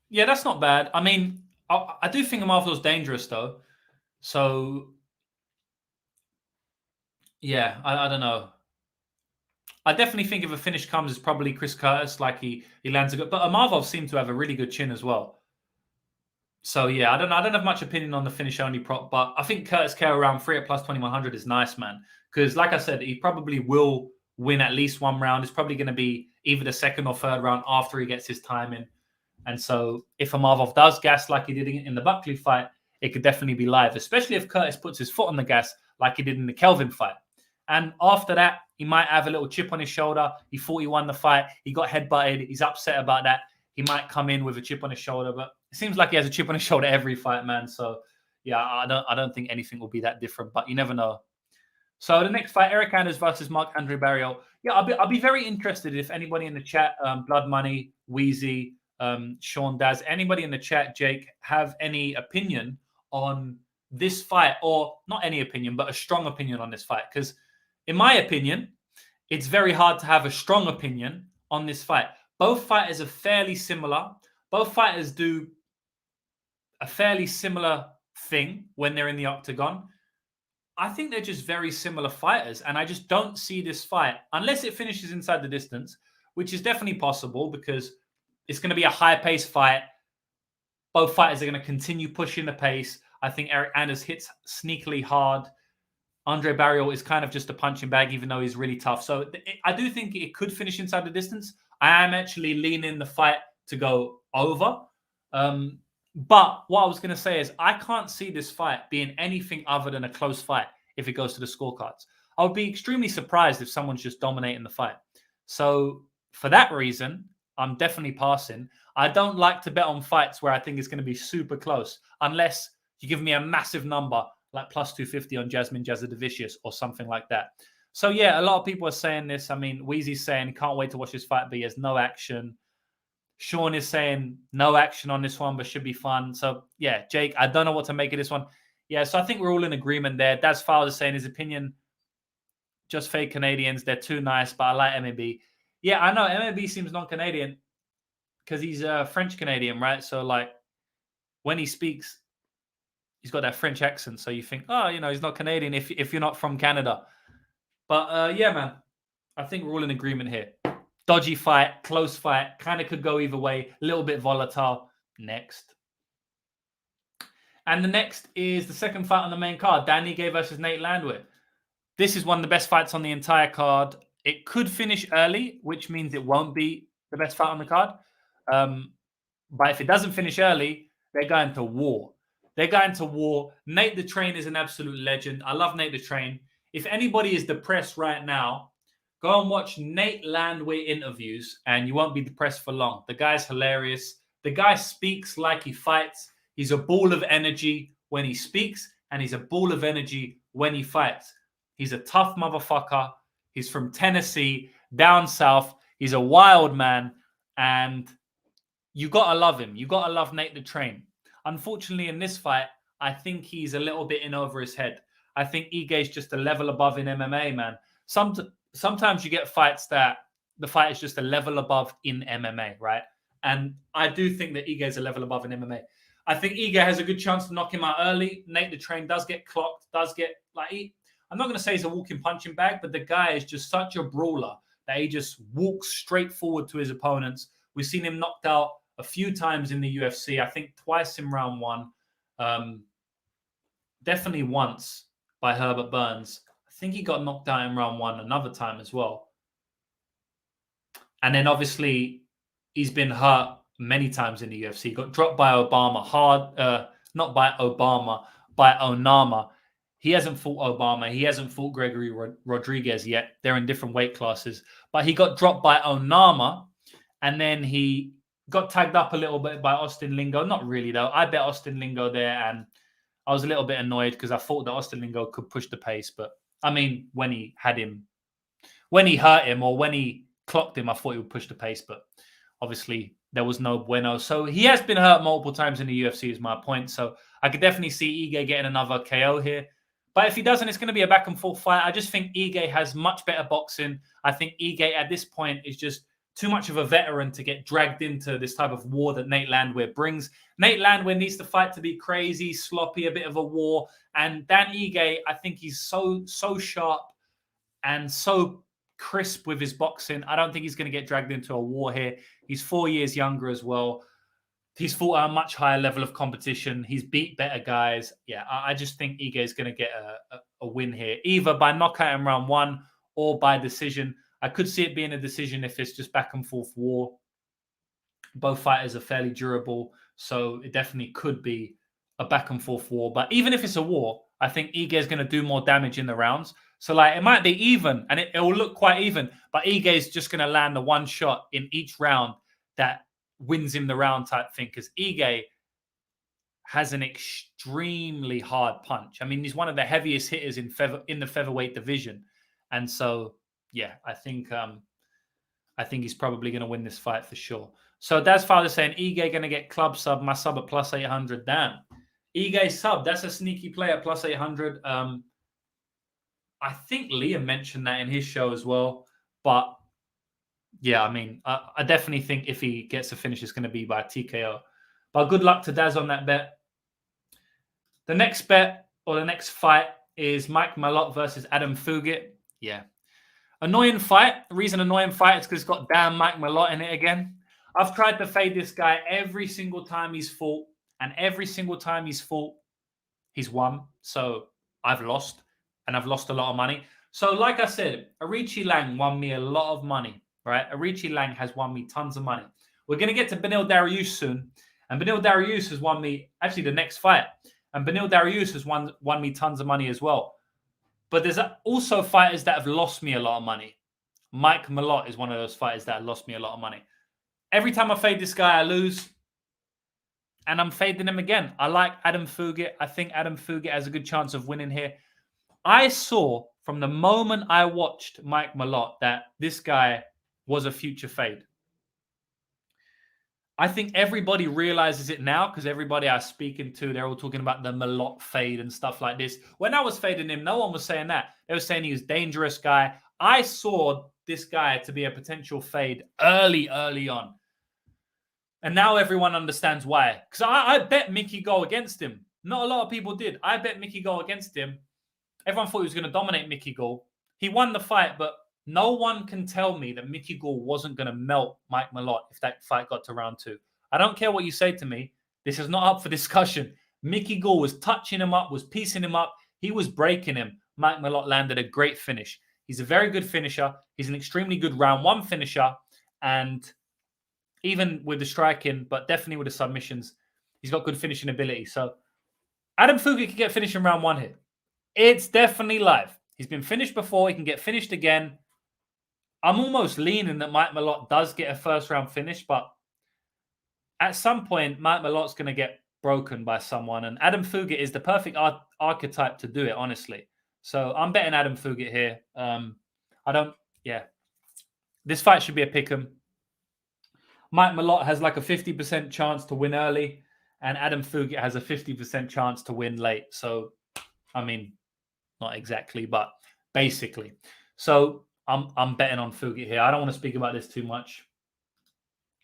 Speaker 1: yeah, that's not bad. I mean, I do think Marvel's dangerous though. So yeah, I don't know. I definitely think if a finish comes, it's probably Chris Curtis, like he lands a good. But Marvel seemed to have a really good chin as well. So yeah, I don't have much opinion on the finish only prop, but I think Curtis KO round 3 at plus 2100 is nice, man. Because like I said, he probably will win at least one round. It's probably going to be either the second or third round after he gets his time in. And so if Marv does gas like he did in the Buckley fight, it could definitely be live, especially if Curtis puts his foot on the gas like he did in the Kelvin fight. And after that, he might have a little chip on his shoulder. He thought he won the fight. He got headbutted. He's upset about that. He might come in with a chip on his shoulder, but it seems like he has a chip on his shoulder every fight, man. So yeah, I don't think anything will be that different, but you never know. So the next fight, Eric Anders versus Marc-Andre Barriault. Yeah, I'll be very interested if anybody in the chat, Blood Money, Wheezy, Sean Daz, anybody in the chat, Jake, have any opinion on this fight, or not any opinion, but a strong opinion on this fight. Because in my opinion, it's very hard to have a strong opinion on this fight. Both fighters are fairly similar. Both fighters do a fairly similar thing when they're in the octagon. I think they're just very similar fighters, and I just don't see this fight, unless it finishes inside the distance, which is definitely possible because it's going to be a high-paced fight. Both fighters are going to continue pushing the pace. I think Eric Anders hits sneakily hard. Andre Barriault is kind of just a punching bag, even though he's really tough. So I do think it could finish inside the distance. I am actually leaning the fight to go over. But what I was going to say is I can't see this fight being anything other than a close fight if it goes to the scorecards. I would be extremely surprised if someone's just dominating the fight. So for that reason, I'm definitely passing. I don't like to bet on fights where I think it's going to be super close, unless you give me a massive number like plus 250 on Jasmine Jasudavicius or something like that. So yeah, a lot of people are saying this. I mean, Wheezy's saying he can't wait to watch this fight, but he has no action. Sean is saying no action on this one, but should be fun. So yeah, Jake, I don't know what to make of this one. Yeah, so I think we're all in agreement there. Daz Fowler is saying his opinion, just fake Canadians. They're too nice, but I like MAB. Yeah, I know MAB seems non-Canadian because he's a French Canadian, right? So like when he speaks, he's got that French accent. So you think, oh, you know, he's not Canadian if you're not from Canada. But yeah, man, I think we're all in agreement here. Dodgy fight, close fight, kind of could go either way, a little bit volatile. Next. And the next is the second fight on the main card, Dan Ige versus Nate Landwehr. This is one of the best fights on the entire card. It could finish early, which means it won't be the best fight on the card. But if it doesn't finish early, they're going to war. They're going to war. Nate the Train is an absolute legend. I love Nate the Train. If anybody is depressed right now, go and watch Nate Landwehr interviews, and you won't be depressed for long. The guy's hilarious. The guy speaks like he fights. He's a ball of energy when he speaks, and he's a ball of energy when he fights. He's a tough motherfucker. He's from Tennessee, down south. He's a wild man, and you got to love him. You got to love Nate the Train. Unfortunately, in this fight, I think he's a little bit in over his head. I think Ige's just a level above in MMA, man. Sometimes you get fights that the fight is just a level above in MMA, right? And I do think that Ige is a level above in MMA. I think Ige has a good chance to knock him out early. Nate the Train does get clocked, I'm not going to say he's a walking punching bag, but the guy is just such a brawler that he just walks straight forward to his opponents. We've seen him knocked out a few times in the UFC. I think twice in round 1. Definitely once by Herbert Burns. I think he got knocked out in round 1 another time as well. And then obviously he's been hurt many times in the UFC. He got dropped by Obama hard, not by Obama, by Onama. He hasn't fought Obama. He hasn't fought Gregory Rodriguez yet. They're in different weight classes. But he got dropped by Onama, and then he got tagged up a little bit by Austin Lingo. Not really, though. I bet Austin Lingo there, and I was a little bit annoyed because I thought that Austin Lingo could push the pace. But, I mean, when he hurt him, or when he clocked him, I thought he would push the pace. But obviously, there was no bueno. So he has been hurt multiple times in the UFC, is my point. So I could definitely see Ige getting another KO here. But if he doesn't, it's going to be a back and forth fight. I just think Ige has much better boxing. I think Ige at this point is just too much of a veteran to get dragged into this type of war that Nate Landwehr brings. Nate Landwehr needs the fight to be crazy, sloppy, a bit of a war. And Dan Ige, I think he's so sharp and so crisp with his boxing. I don't think he's going to get dragged into a war here. He's 4 years younger as well. He's fought at a much higher level of competition. He's beat better guys. Yeah, I just think Ige is going to get a win here, either by knockout in round 1 or by decision. I could see it being a decision if it's just back and forth war. Both fighters are fairly durable, so it definitely could be a back and forth war. But even if it's a war, I think Ige is going to do more damage in the rounds. So like it might be even, and it will look quite even, but Ige is just going to land the one shot in each round that wins him the round type thing, because Ige has an extremely hard punch. I mean, he's one of the heaviest hitters in the featherweight division. And so, yeah, I think he's probably going to win this fight for sure. So Daz Father saying, Ige going to get club sub, my sub at plus 800. Damn. Ige sub, that's a sneaky play at plus 800. I think Liam mentioned that in his show as well. But yeah, I mean, I definitely think if he gets a finish, it's going to be by TKO. But good luck to Daz on that bet. The next bet, or the next fight, is Mike Malott versus Adam Fugitt. Yeah. Annoying fight. The reason annoying fight is because it's got damn Mike Malott in it again. I've tried to fade this guy every single time he's fought. And every single time he's fought, he's won. So I've lost. And I've lost a lot of money. So like I said, Arichi Liang won me a lot of money. Right? Arichi Liang has won me tons of money. We're going to get to Beneil Dariush soon. And Beneil Dariush has won me, actually, the next fight. And Beneil Dariush has won me tons of money as well. But there's also fighters that have lost me a lot of money. Mike Malott is one of those fighters that lost me a lot of money. Every time I fade this guy, I lose. And I'm fading him again. I like Adam Fugitt. I think Adam Fugitt has a good chance of winning here. I saw from the moment I watched Mike Malott that this guy was a future fade. I think everybody realizes it now because everybody I was speaking to, they're all talking about the Malott fade and stuff like this. When I was fading him, no one was saying that. They were saying he was a dangerous guy. I saw this guy to be a potential fade early on. And now everyone understands why. Because I bet Mickey go against him. Not a lot of people did. I bet Mickey go against him. Everyone thought he was going to dominate Mickey Gall. He won the fight, but no one can tell me that Mickey Gall wasn't going to melt Mike Malott if that fight got to round 2. I don't care what you say to me. This is not up for discussion. Mickey Gall was touching him up, was piecing him up. He was breaking him. Mike Malott landed a great finish. He's a very good finisher. He's an extremely good round 1 finisher. And even with the striking, but definitely with the submissions, he's got good finishing ability. So Adam Fugitt can get finished in round 1 here. It's definitely live. He's been finished before. He can get finished again. I'm almost leaning that Mike Malott does get a first-round finish, but at some point, Mike Malott's going to get broken by someone, and Adam Fugitt is the perfect archetype to do it, honestly. So I'm betting Adam Fugitt here. This fight should be a pick'em. Mike Malott has like a 50% chance to win early, and Adam Fugitt has a 50% chance to win late. So, I mean, not exactly, but basically. So I'm betting on Fugitt here. I don't want to speak about this too much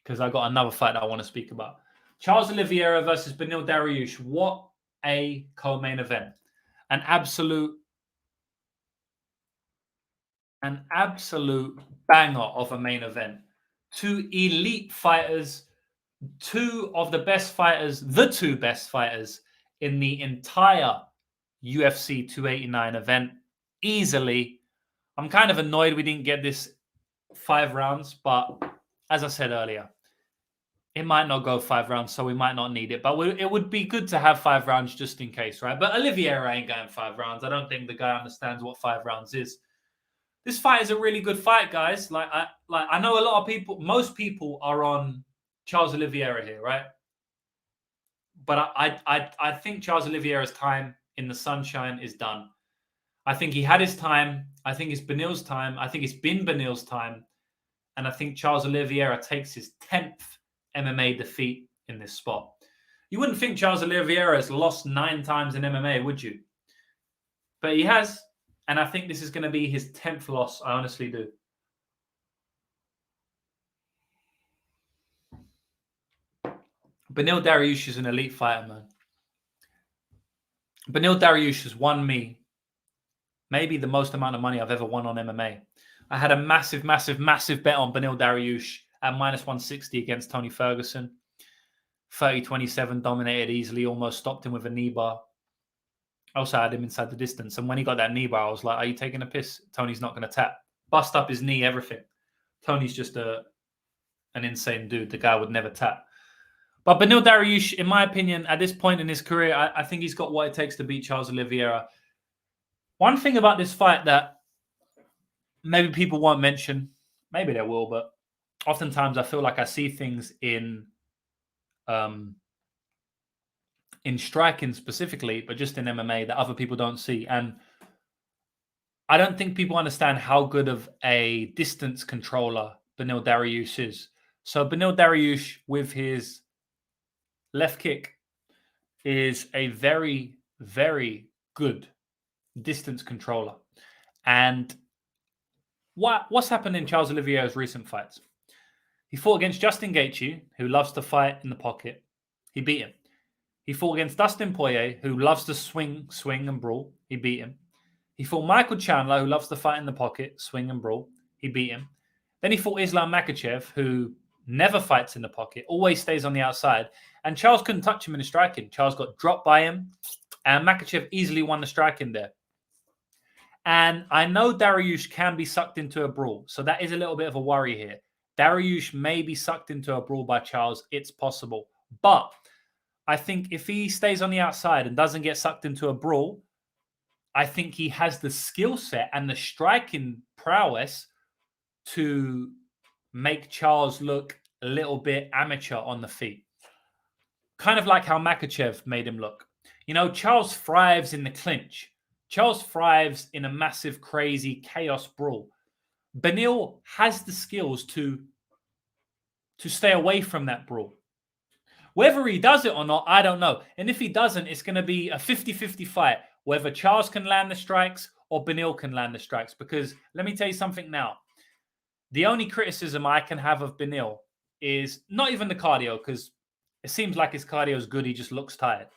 Speaker 1: because I got another fight that I want to speak about. Charles Oliveira versus Beneil Dariush. What a co-main event. An absolute banger of a main event. 2 elite fighters, 2 of the best fighters, the 2 best fighters in the entire UFC 289 event. Easily. I'm kind of annoyed we didn't get this 5 rounds, but as I said earlier, it might not go 5 rounds, so we might not need it. But it would be good to have 5 rounds just in case, right? But Oliveira ain't going 5 rounds. I don't think the guy understands what 5 rounds is. This fight is a really good fight, guys. I know a lot of people, most people are on Charles Oliveira here, right? But I think Charles Oliveira's time in the sunshine is done. I think he had his time. I think it's Benil's time. I think it's been Benil's time. And I think Charles Oliveira takes his 10th MMA defeat in this spot. You wouldn't think Charles Oliveira has lost 9 times in MMA, would you? But he has. And I think this is going to be his 10th loss. I honestly do. Beneil Dariush is an elite fighter, man. Beneil Dariush has won me maybe the most amount of money I've ever won on MMA. I had a massive, massive, massive bet on Beneil Dariush at -160 against Tony Ferguson. 30-27, dominated easily, almost stopped him with a knee bar. I also had him inside the distance. And when he got that knee bar, I was like, are you taking a piss? Tony's not going to tap. Bust up his knee, everything. Tony's just an insane dude. The guy would never tap. But Beneil Dariush, in my opinion, at this point in his career, I think he's got what it takes to beat Charles Oliveira. One thing about this fight that maybe people won't mention, maybe they will, but oftentimes I feel like I see things in striking specifically, but just in MMA that other people don't see. And I don't think people understand how good of a distance controller Beneil Dariush is. So Beneil Dariush with his left kick is a very, very good distance controller. And what's happened in Charles Oliveira's recent fights? He fought against Justin Gaethje, who loves to fight in the pocket. He beat him. He fought against Dustin Poirier, who loves to swing and brawl. He beat him. He fought Michael Chandler, who loves to fight in the pocket, swing and brawl. He beat him. Then he fought Islam Makhachev, who never fights in the pocket, always stays on the outside. And Charles couldn't touch him in the striking. Charles got dropped by him, and Makhachev easily won the striking there. And I know Dariush can be sucked into a brawl, so that is a little bit of a worry here. Dariush may be sucked into a brawl by Charles. It's possible. But I think if he stays on the outside and doesn't get sucked into a brawl, I think he has the skill set and the striking prowess to make Charles look a little bit amateur on the feet. Kind of like how Makhachev made him look. You know, Charles thrives in the clinch. Charles thrives in a massive, crazy chaos brawl. Beneil has the skills to stay away from that brawl. Whether he does it or not, I don't know. And if he doesn't, it's going to be a 50-50 fight, whether Charles can land the strikes or Beneil can land the strikes. Because let me tell you something now. The only criticism I can have of Beneil is not even the cardio, because it seems like his cardio is good. He just looks tired.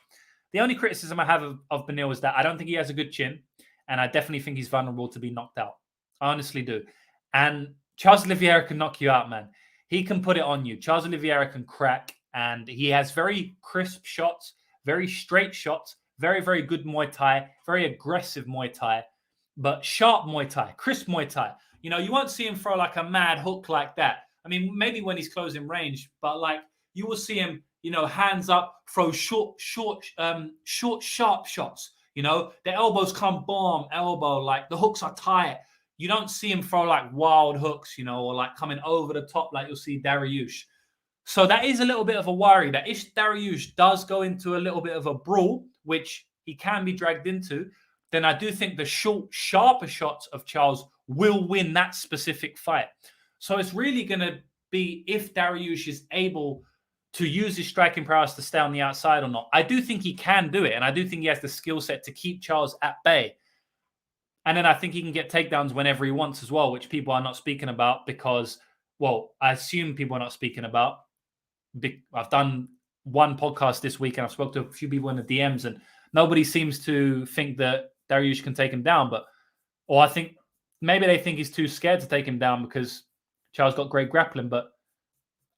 Speaker 1: The only criticism I have of Beneil is that I don't think he has a good chin, and I definitely think he's vulnerable to be knocked out. I honestly do. And Charles Oliveira can knock you out, man. He can put it on you. Charles Oliveira can crack, and he has very crisp shots, very straight shots, very, very good Muay Thai, very aggressive Muay Thai, but sharp Muay Thai, crisp Muay Thai. You know, you won't see him throw like a mad hook like that. I mean, maybe when he's closing range, but like you will see him, you know, hands up, throw short, sharp shots. You know, the elbows come bomb, elbow, like the hooks are tight. You don't see him throw like wild hooks, you know, or like coming over the top like you'll see Dariush. So that is a little bit of a worry that if Dariush does go into a little bit of a brawl, which he can be dragged into, then I do think the short, sharper shots of Charles will win that specific fight. So it's really going to be if Dariush is able to use his striking prowess to stay on the outside or not. I do think he can do it, and I do think he has the skill set to keep Charles at bay. And then I think he can get takedowns whenever he wants as well, which people are not speaking about because, well, I assume people are not speaking about. I've done one podcast this week and I've spoken to a few people in the DMs and nobody seems to think that Dariush can take him down. Or I think maybe they think he's too scared to take him down because Charles got great grappling. But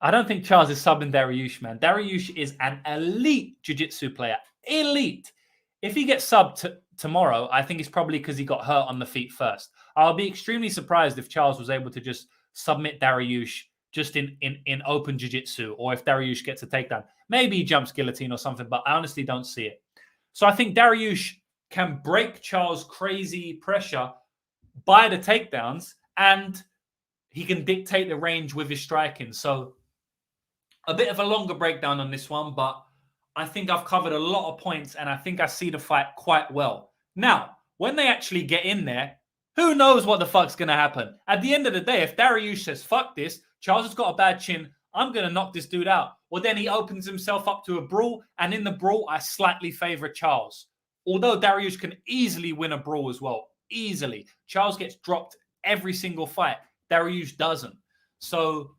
Speaker 1: I don't think Charles is subbing Dariush, man. Dariush is an elite jiu-jitsu player. Elite. If he gets subbed tomorrow, I think it's probably because he got hurt on the feet first. I'll be extremely surprised if Charles was able to just submit Dariush just in open jiu-jitsu, or if Dariush gets a takedown. Maybe he jumps guillotine or something, but I honestly don't see it. So I think Dariush can break Charles' crazy pressure by the takedowns, and he can dictate the range with his striking. So a bit of a longer breakdown on this one, but I think I've covered a lot of points, and I think I see the fight quite well. Now, when they actually get in there, who knows what the fuck's going to happen? At the end of the day, if Dariush says, fuck this, Charles has got a bad chin, I'm going to knock this dude out. Well, then he opens himself up to a brawl, and in the brawl, I slightly favor Charles. Although Dariush can easily win a brawl as well. Easily. Charles gets dropped every single fight. Dariush doesn't. So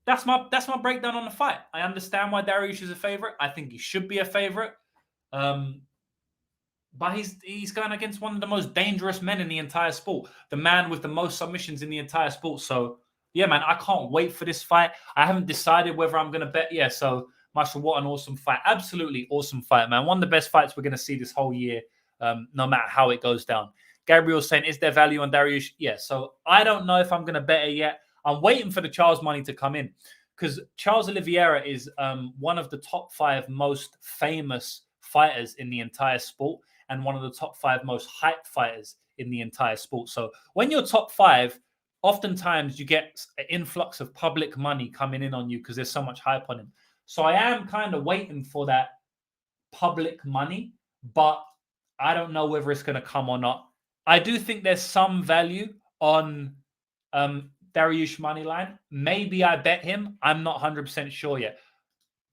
Speaker 1: that's my breakdown on the fight. I understand why Dariush is a favorite. I think he should be a favorite. But he's going against one of the most dangerous men in the entire sport. The man with the most submissions in the entire sport. So, yeah, man, I can't wait for this fight. I haven't decided whether I'm going to bet. Yeah, so, Marshall, what an awesome fight. Absolutely awesome fight, man. One of the best fights we're going to see this whole year, no matter how it goes down. Gabriel's saying, is there value on Dariush? Yeah, so I don't know if I'm going to bet it yet. I'm waiting for the Charles money to come in, because Charles Oliveira is one of the top 5 most famous fighters in the entire sport, and one of the top 5 most hyped fighters in the entire sport. So when you're top 5, oftentimes you get an influx of public money coming in on you because there's so much hype on him. So I am kind of waiting for that public money, but I don't know whether it's going to come or not. I do think there's some value on Dariush money line. Maybe I bet him. I'm not 100% sure yet.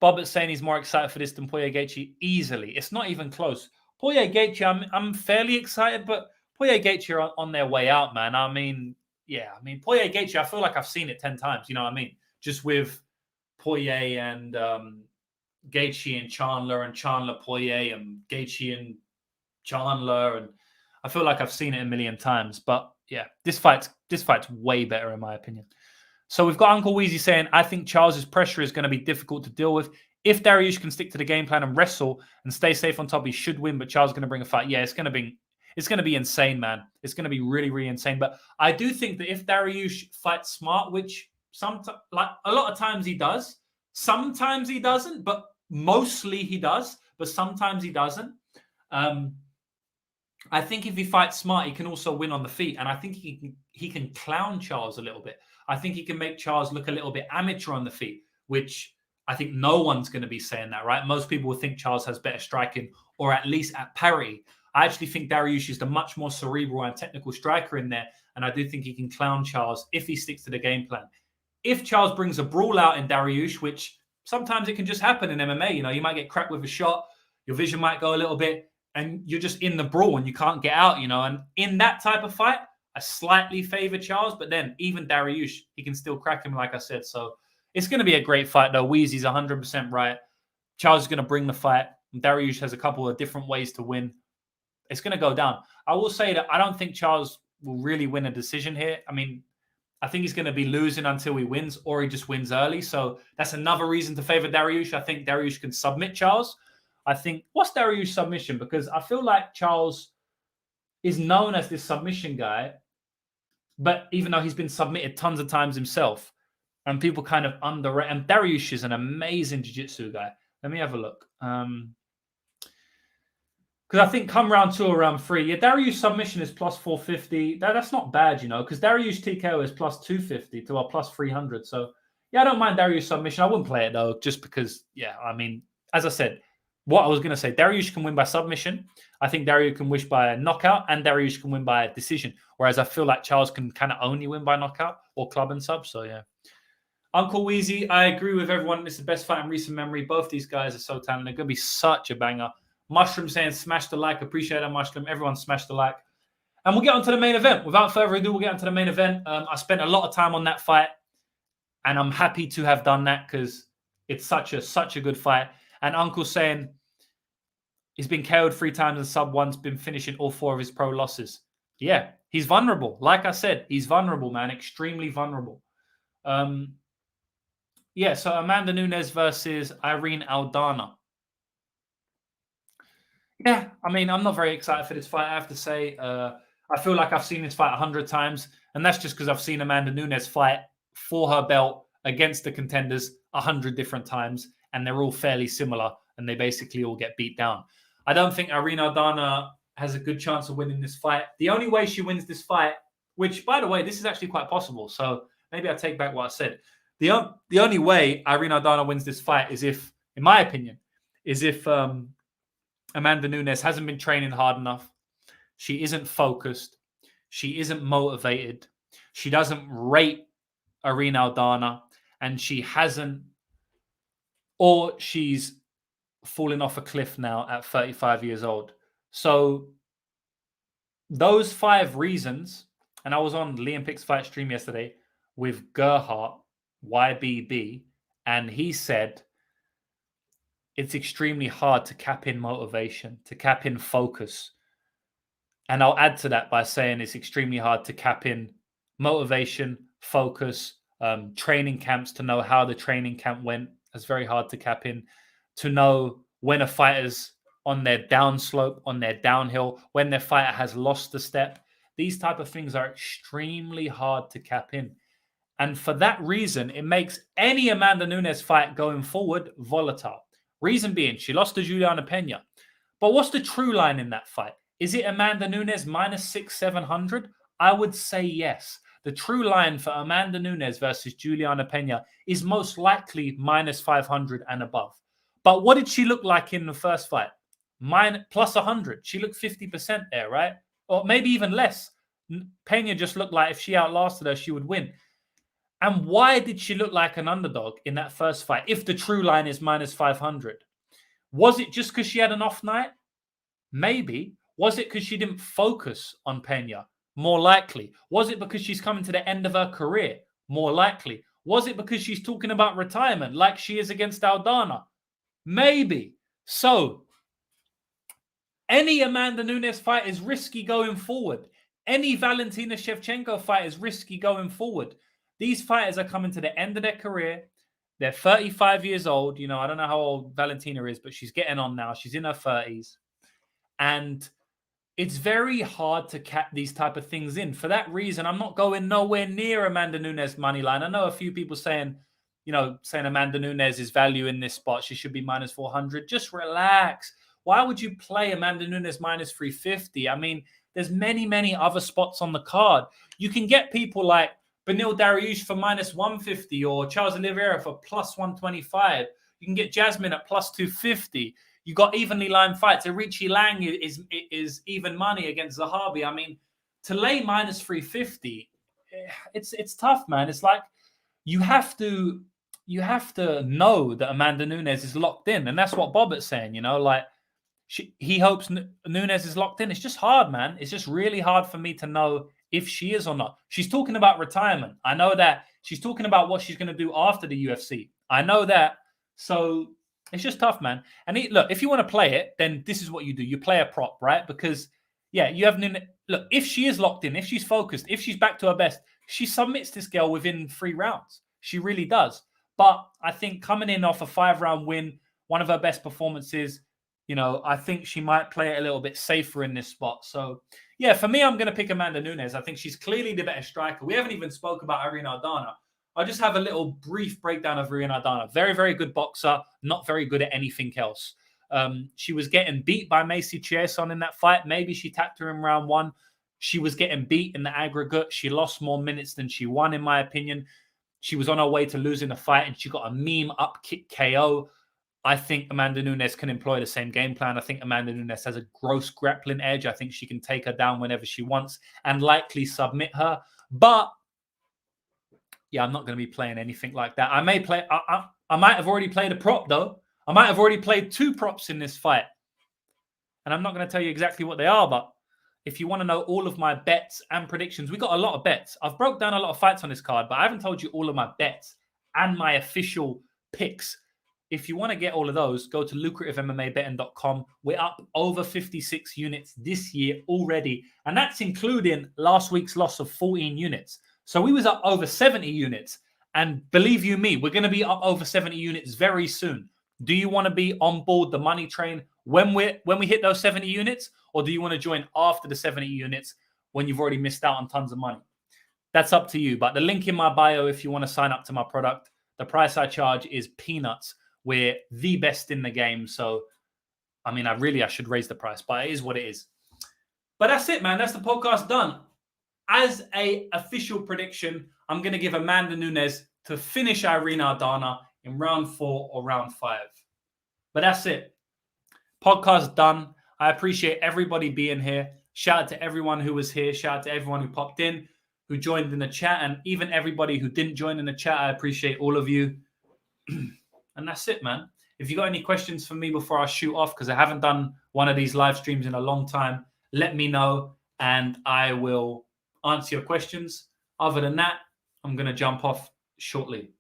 Speaker 1: Bobbitt's saying he's more excited for this than Poirier Gaethje easily. It's not even close. Poirier Gaethje, I'm fairly excited, but Poirier Gaethje are on their way out, man. I mean, Poirier Gaethje, I feel like I've seen it 10 times, you know what I mean? Just with Poirier and Gaethje and Chandler Poirier and Gaethje and Chandler, and I feel like I've seen it a million times. But yeah, this fight's way better in my opinion. So we've got Uncle Weezy saying, I think Charles's pressure is going to be difficult to deal with. If Dariush can stick to the game plan and wrestle and stay safe on top, he should win, but Charles is going to bring a fight. Yeah, it's going to be insane, man. It's going to be really, really insane. But I do think that if Dariush fights smart, which sometimes, like a lot of times he does, sometimes he doesn't, but mostly he does, but sometimes he doesn't. I think if he fights smart, he can also win on the feet. And I think he can clown Charles a little bit. I think he can make Charles look a little bit amateur on the feet, which I think no one's going to be saying that, right? Most people will think Charles has better striking, or at least at parity. I actually think Dariush is the much more cerebral and technical striker in there. And I do think he can clown Charles if he sticks to the game plan. If Charles brings a brawl out in Dariush, which sometimes it can just happen in MMA, you know, you might get cracked with a shot, your vision might go a little bit, and you're just in the brawl and you can't get out, you know. And in that type of fight, I slightly favor Charles, but then even Dariush, he can still crack him, like I said. So it's going to be a great fight, though. Weezy's 100% right. Charles is going to bring the fight. Dariush has a couple of different ways to win. It's going to go down. I will say that I don't think Charles will really win a decision here. I mean, I think he's going to be losing until he wins, or he just wins early. So that's another reason to favor Dariush. I think Dariush can submit Charles. I think, what's Dariush's submission? Because I feel like Charles is known as this submission guy, but even though he's been submitted tons of times himself, and people kind of underrate. And Dariush is an amazing jiu-jitsu guy. Let me have a look. Because I think come round 2 or round 3, yeah, Dariush submission is plus 450. That's not bad, you know, because Dariush TKO is plus 250 to our plus 300. So, yeah, I don't mind Dariush submission. I wouldn't play it, though, just because, yeah, I mean, as I said, what I was going to say, Dariush can win by submission. I think Dariush can win by a knockout, and Dariush can win by a decision. Whereas I feel like Charles can kind of only win by knockout or club and sub. So, yeah. Uncle Weezy, I agree with everyone. It's the best fight in recent memory. Both these guys are so talented. They're going to be such a banger. Mushroom saying smash the like. Appreciate that, Mushroom. Everyone smash the like. And we'll get on to the main event. Without further ado, we'll get on to the main event. I spent a lot of time on that fight, and I'm happy to have done that because it's such a good fight. And Uncle saying he's been KO'd 3 times and sub 1's been finishing all 4 of his pro losses. Yeah, he's vulnerable. Like I said, he's vulnerable, man. Extremely vulnerable. Yeah, so Amanda Nunes versus Irene Aldana. Yeah, I mean, I'm not very excited for this fight, I have to say. I feel like I've seen this fight 100 times, and that's just because I've seen Amanda Nunes fight for her belt against the contenders 100 different times, and they're all fairly similar, and they basically all get beat down. I don't think Irene Aldana has a good chance of winning this fight. The only way she wins this fight, which, by the way, this is actually quite possible, so maybe I take back what I said. The only way Irene Aldana wins this fight is if, in my opinion, is if Amanda Nunes hasn't been training hard enough, she isn't focused, she isn't motivated, she doesn't rate Irene Aldana, and she hasn't, or she's falling off a cliff now at 35 years old. So those 5 reasons, and I was on Liam Pick's fight stream yesterday with Gerhardt, YBB, and he said it's extremely hard to cap in motivation, to cap in focus. And I'll add to that by saying it's extremely hard to cap in motivation, focus, training camps, to know how the training camp went. It's very hard to cap in. To know when a fighter's on their downslope, on their downhill, when their fighter has lost a step. These type of things are extremely hard to cap in. And for that reason, it makes any Amanda Nunes fight going forward volatile. Reason being, she lost to Juliana Pena. But what's the true line in that fight? Is it Amanda Nunes minus 600-700? I would say yes. The true line for Amanda Nunes versus Juliana Pena is most likely minus 500 and above. But what did she look like in the first fight? Plus 100. She looked 50% there, right? Or maybe even less. Pena just looked like if she outlasted her, she would win. And why did she look like an underdog in that first fight if the true line is minus 500? Was it just because she had an off night? Maybe. Was it because she didn't focus on Pena? More likely. Was it because she's coming to the end of her career? More likely. Was it because she's talking about retirement like she is against Aldana? Maybe. So, any Amanda Nunes fight is risky going forward. Any Valentina Shevchenko fight is risky going forward. These fighters are coming to the end of their career. They're 35 years old. You know, I don't know how old Valentina is, but she's getting on now. She's in her 30s. And it's very hard to cap these type of things in. For that reason, I'm not going nowhere near Amanda Nunes money line. I know a few people saying Amanda Nunes is value in this spot. She should be minus 400. Just relax. Why would you play Amanda Nunes minus 350? I mean, there's many, many other spots on the card. You can get people like Beneil Dariush for minus 150 or Charles Oliveira for plus 125. You can get Jasmine at plus 250. You got evenly lined fights. Liang is even money against Zahabi. I mean, to lay minus 350, it's tough, man. It's like you have to know that Amanda Nunes is locked in, and that's what Bobbitt's saying. You know, like he hopes Nunes is locked in. It's just hard, man. It's just really hard for me to know if she is or not. She's talking about retirement. I know that. She's talking about what she's going to do after the UFC. I know that. So it's just tough, man. And look, if you want to play it, then this is what you do. You play a prop, right? Because, yeah, you have Nunes. Look, if she is locked in, if she's focused, if she's back to her best, she submits this girl within 3 rounds. She really does. But I think coming in off a 5-round win, one of her best performances, you know, I think she might play it a little bit safer in this spot. So, yeah, for me, I'm going to pick Amanda Nunes. I think she's clearly the better striker. We haven't even spoke about Irene Aldana. I'll just have a little brief breakdown of Irene Aldana. Very, very good boxer. Not very good at anything else. She was getting beat by Macy Chiasson in that fight. Maybe she tapped her in round 1. She was getting beat in the aggregate. She lost more minutes than she won, in my opinion. She was on her way to losing the fight, and she got a meme up kick KO. I think Amanda Nunes can employ the same game plan. I think Amanda Nunes has a gross grappling edge. I think she can take her down whenever she wants and likely submit her. But, yeah, I'm not going to be playing anything like that. I might have already played a prop, though. I might have already played 2 props in this fight. And I'm not going to tell you exactly what they are, but if you want to know all of my bets and predictions, we got a lot of bets. I've broke down a lot of fights on this card, but I haven't told you all of my bets and my official picks. If you want to get all of those, go to lucrativemmabetting.com. We're up over 56 units this year already, and that's including last week's loss of 14 units. So we was up over 70 units, and believe you me, we're going to be up over 70 units very soon. Do you want to be on board the money train when we hit those 70 units, or do you want to join after the 70 units when you've already missed out on tons of money? That's up to you. But the link in my bio if you want to sign up to my product. The price I charge is peanuts. We're the best in the game. So, I mean, I should raise the price, but it is what it is. But that's it, man. That's the podcast done. As a official prediction, I'm going to give Amanda Nunes to finish Irene Aldana in round 4 or round 5. But that's it. Podcast done. I appreciate everybody being here. Shout out to everyone who was here. Shout out to everyone who popped in, who joined in the chat, and even everybody who didn't join in the chat. I appreciate all of you. And that's it, man. If you got any questions for me before I shoot off, because I haven't done one of these live streams in a long time, let me know and I will answer your questions. Other than that, I'm going to jump off shortly.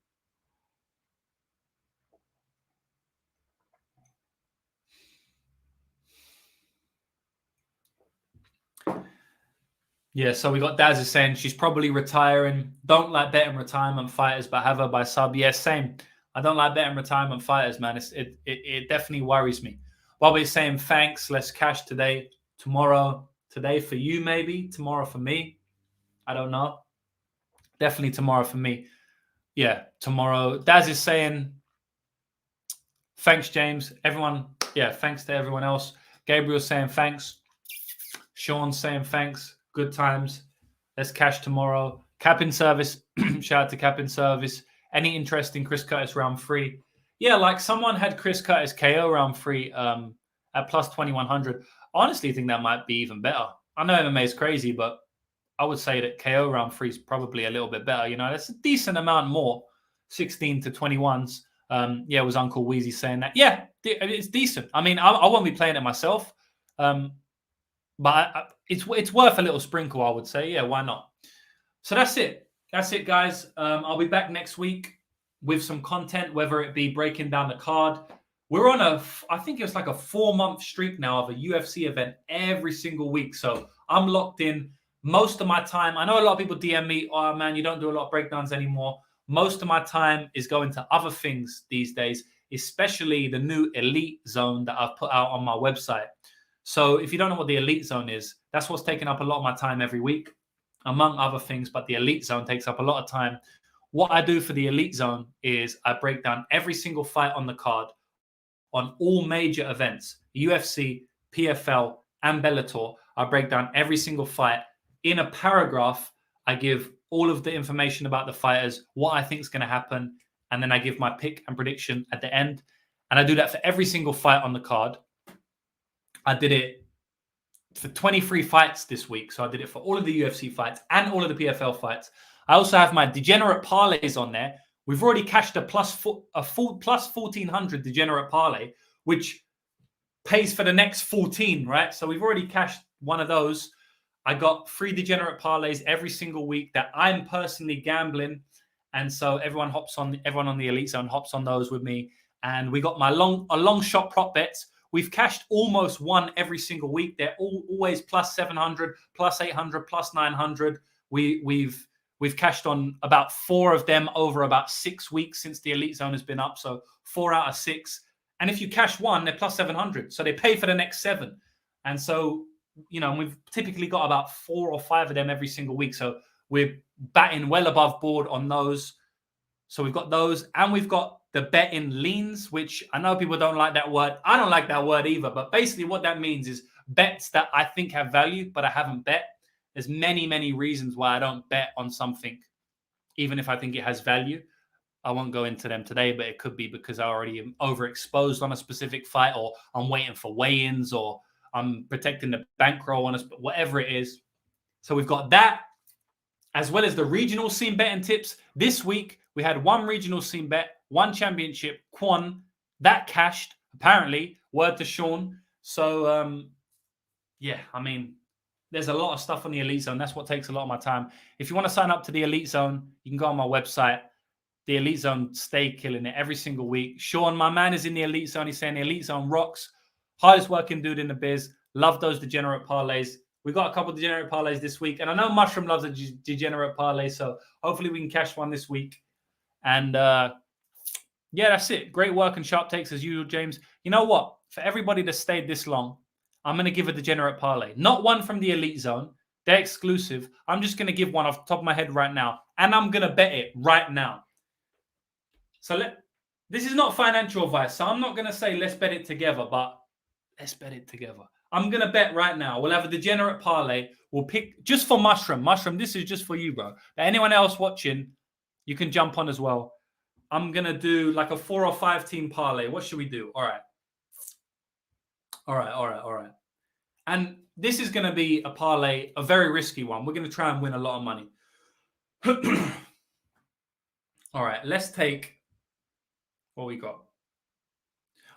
Speaker 1: Yeah, so we got Daz is saying she's probably retiring. Don't like betting retirement fighters, but have her by sub. Yes, same. I don't like betting retirement fighters, man. It definitely worries me. Bobby's saying thanks. Let's cash today, tomorrow. Today for you, maybe. Tomorrow for me. I don't know. Definitely tomorrow for me. Yeah, tomorrow. Daz is saying thanks, James. Everyone, yeah, thanks to everyone else. Gabriel's saying thanks. Sean's saying thanks. Good times. Let's cash tomorrow. Cap in service. Shout out to Cap in service. Any interest in Chris Curtis round 3? Yeah, like someone had Chris Curtis KO round 3 at plus 2100. Honestly, I think that might be even better. I know MMA is crazy, but I would say that KO round 3 is probably a little bit better. You know, that's a decent amount more. 16 to 21s. Yeah, it was Uncle Wheezy saying that. Yeah, it's decent. I mean, I won't be playing it myself. But it's worth a little sprinkle, I would say. Yeah, why not? So that's it. That's it, guys. I'll be back next week with some content, whether it be breaking down the card. We're on I think it's like a 4-month streak now of a UFC event every single week. So I'm locked in most of my time. I know a lot of people DM me, oh, man, you don't do a lot of breakdowns anymore. Most of my time is going to other things these days, especially the new Elite Zone that I've put out on my website. So if you don't know what the Elite Zone is, that's what's taking up a lot of my time every week, among other things. But the Elite Zone takes up a lot of time. What I do for the Elite Zone is I break down every single fight on the card on all major events, UFC, PFL, and Bellator. I break down every single fight. In a paragraph, I give all of the information about the fighters, what I think is going to happen, and then I give my pick and prediction at the end. And I do that for every single fight on the card. I did it for 23 fights this week. So I did it for all of the UFC fights and all of the PFL fights. I also have my degenerate parlays on there. We've already cashed a full plus 1,400 degenerate parlay, which pays for the next 14, right? So we've already cashed one of those. I got 3 degenerate parlays every single week that I'm personally gambling. And so everyone on the Elite Zone hops on those with me. And we got my long shot prop bets. We've cashed almost one every single week. They're always plus 700, plus 800, plus 900. We've cashed on about 4 of them over about 6 weeks since the Elite Zone has been up. So 4 out of 6. And if you cash one, they're plus 700. So they pay for the next 7. And so, you know, we've typically got about 4 or 5 of them every single week. So we're batting well above board on those. So we've got those, and we've got the betting leans, which I know people don't like that word. I don't like that word either. But basically what that means is bets that I think have value, but I haven't bet. There's many, many reasons why I don't bet on something, even if I think it has value. I won't go into them today, but it could be because I already am overexposed on a specific fight, or I'm waiting for weigh-ins, or I'm protecting the bankroll on us, but whatever it is. So we've got that, as well as the regional scene betting tips. This week, we had 1 regional scene bet, 1 championship, Quan. That cashed, apparently. Word to Sean. So, yeah, I mean, there's a lot of stuff on the Elite Zone. That's what takes a lot of my time. If you want to sign up to the Elite Zone, you can go on my website. The Elite Zone, stay killing it every single week. Sean, my man, is in the Elite Zone. He's saying the Elite Zone rocks. Hardest working dude in the biz. Love those degenerate parlays. We got a couple of degenerate parlays this week. And I know Mushroom loves a degenerate parlay. So hopefully we can cash one this week. And yeah, that's it. Great work and sharp takes as usual, James. You know what? For everybody that stayed this long, I'm going to give a degenerate parlay. Not one from the Elite Zone. They're exclusive. I'm just going to give one off the top of my head right now. And I'm going to bet it right now. So this is not financial advice. So I'm not going to say let's bet it together, but let's bet it together. I'm going to bet right now. We'll have a degenerate parlay. We'll pick just for Mushroom. Mushroom, this is just for you, bro. But anyone else watching, you can jump on as well. I'm going to do like a 4 or 5 team parlay. What should we do? All right. And this is going to be a parlay, a very risky one. We're going to try and win a lot of money. All right, let's take what we got.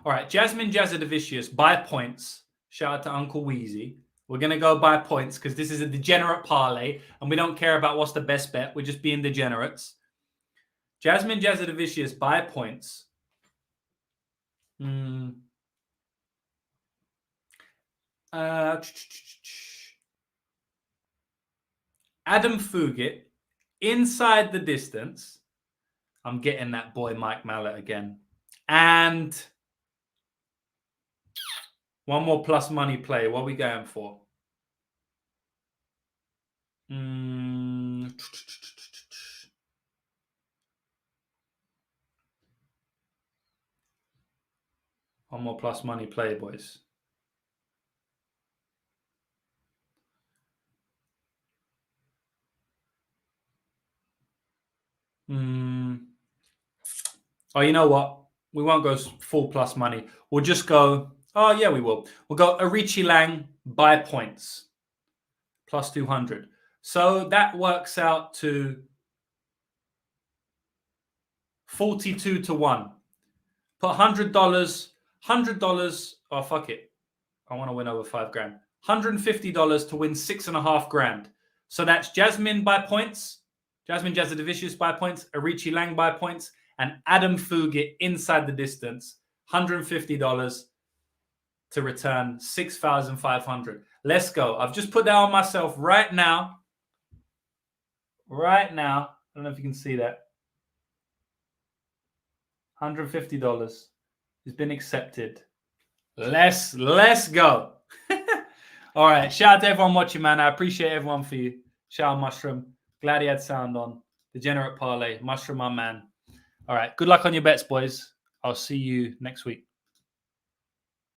Speaker 1: All right, Jasmine Jazadavicius by points. Shout out to Uncle Wheezy. We're going to go by points because this is a degenerate parlay and we don't care about what's the best bet. We're just being degenerates. Jasmine Jazadavicius by points. Adam Fugitt inside the distance. I'm getting that boy Mike Malott again. And one more plus money play. What are we going for? One more plus money play, boys. Oh, you know what? We won't go full plus money. We'll just go... Oh, yeah, we will. We'll go Arichi Liang by points. Plus 200. So that works out to 42 to 1. Put $100. $100. Oh, fuck it. I want to win over $5,000. $150 to win $6,500. So that's Jasmine by points. Jasmine Jazadavicius by points. Arichi Liang by points. And Adam Fugitt inside the distance. $150 to return $6,500. Let's go. I've just put that on myself right now. Right now. I don't know if you can see that. $150 has been accepted. Let's go. All right. Shout out to everyone watching, man. I appreciate everyone for you. Shout out Mushroom. Glad he had sound on. Degenerate Parlay. Mushroom, my man. All right. Good luck on your bets, boys. I'll see you next week.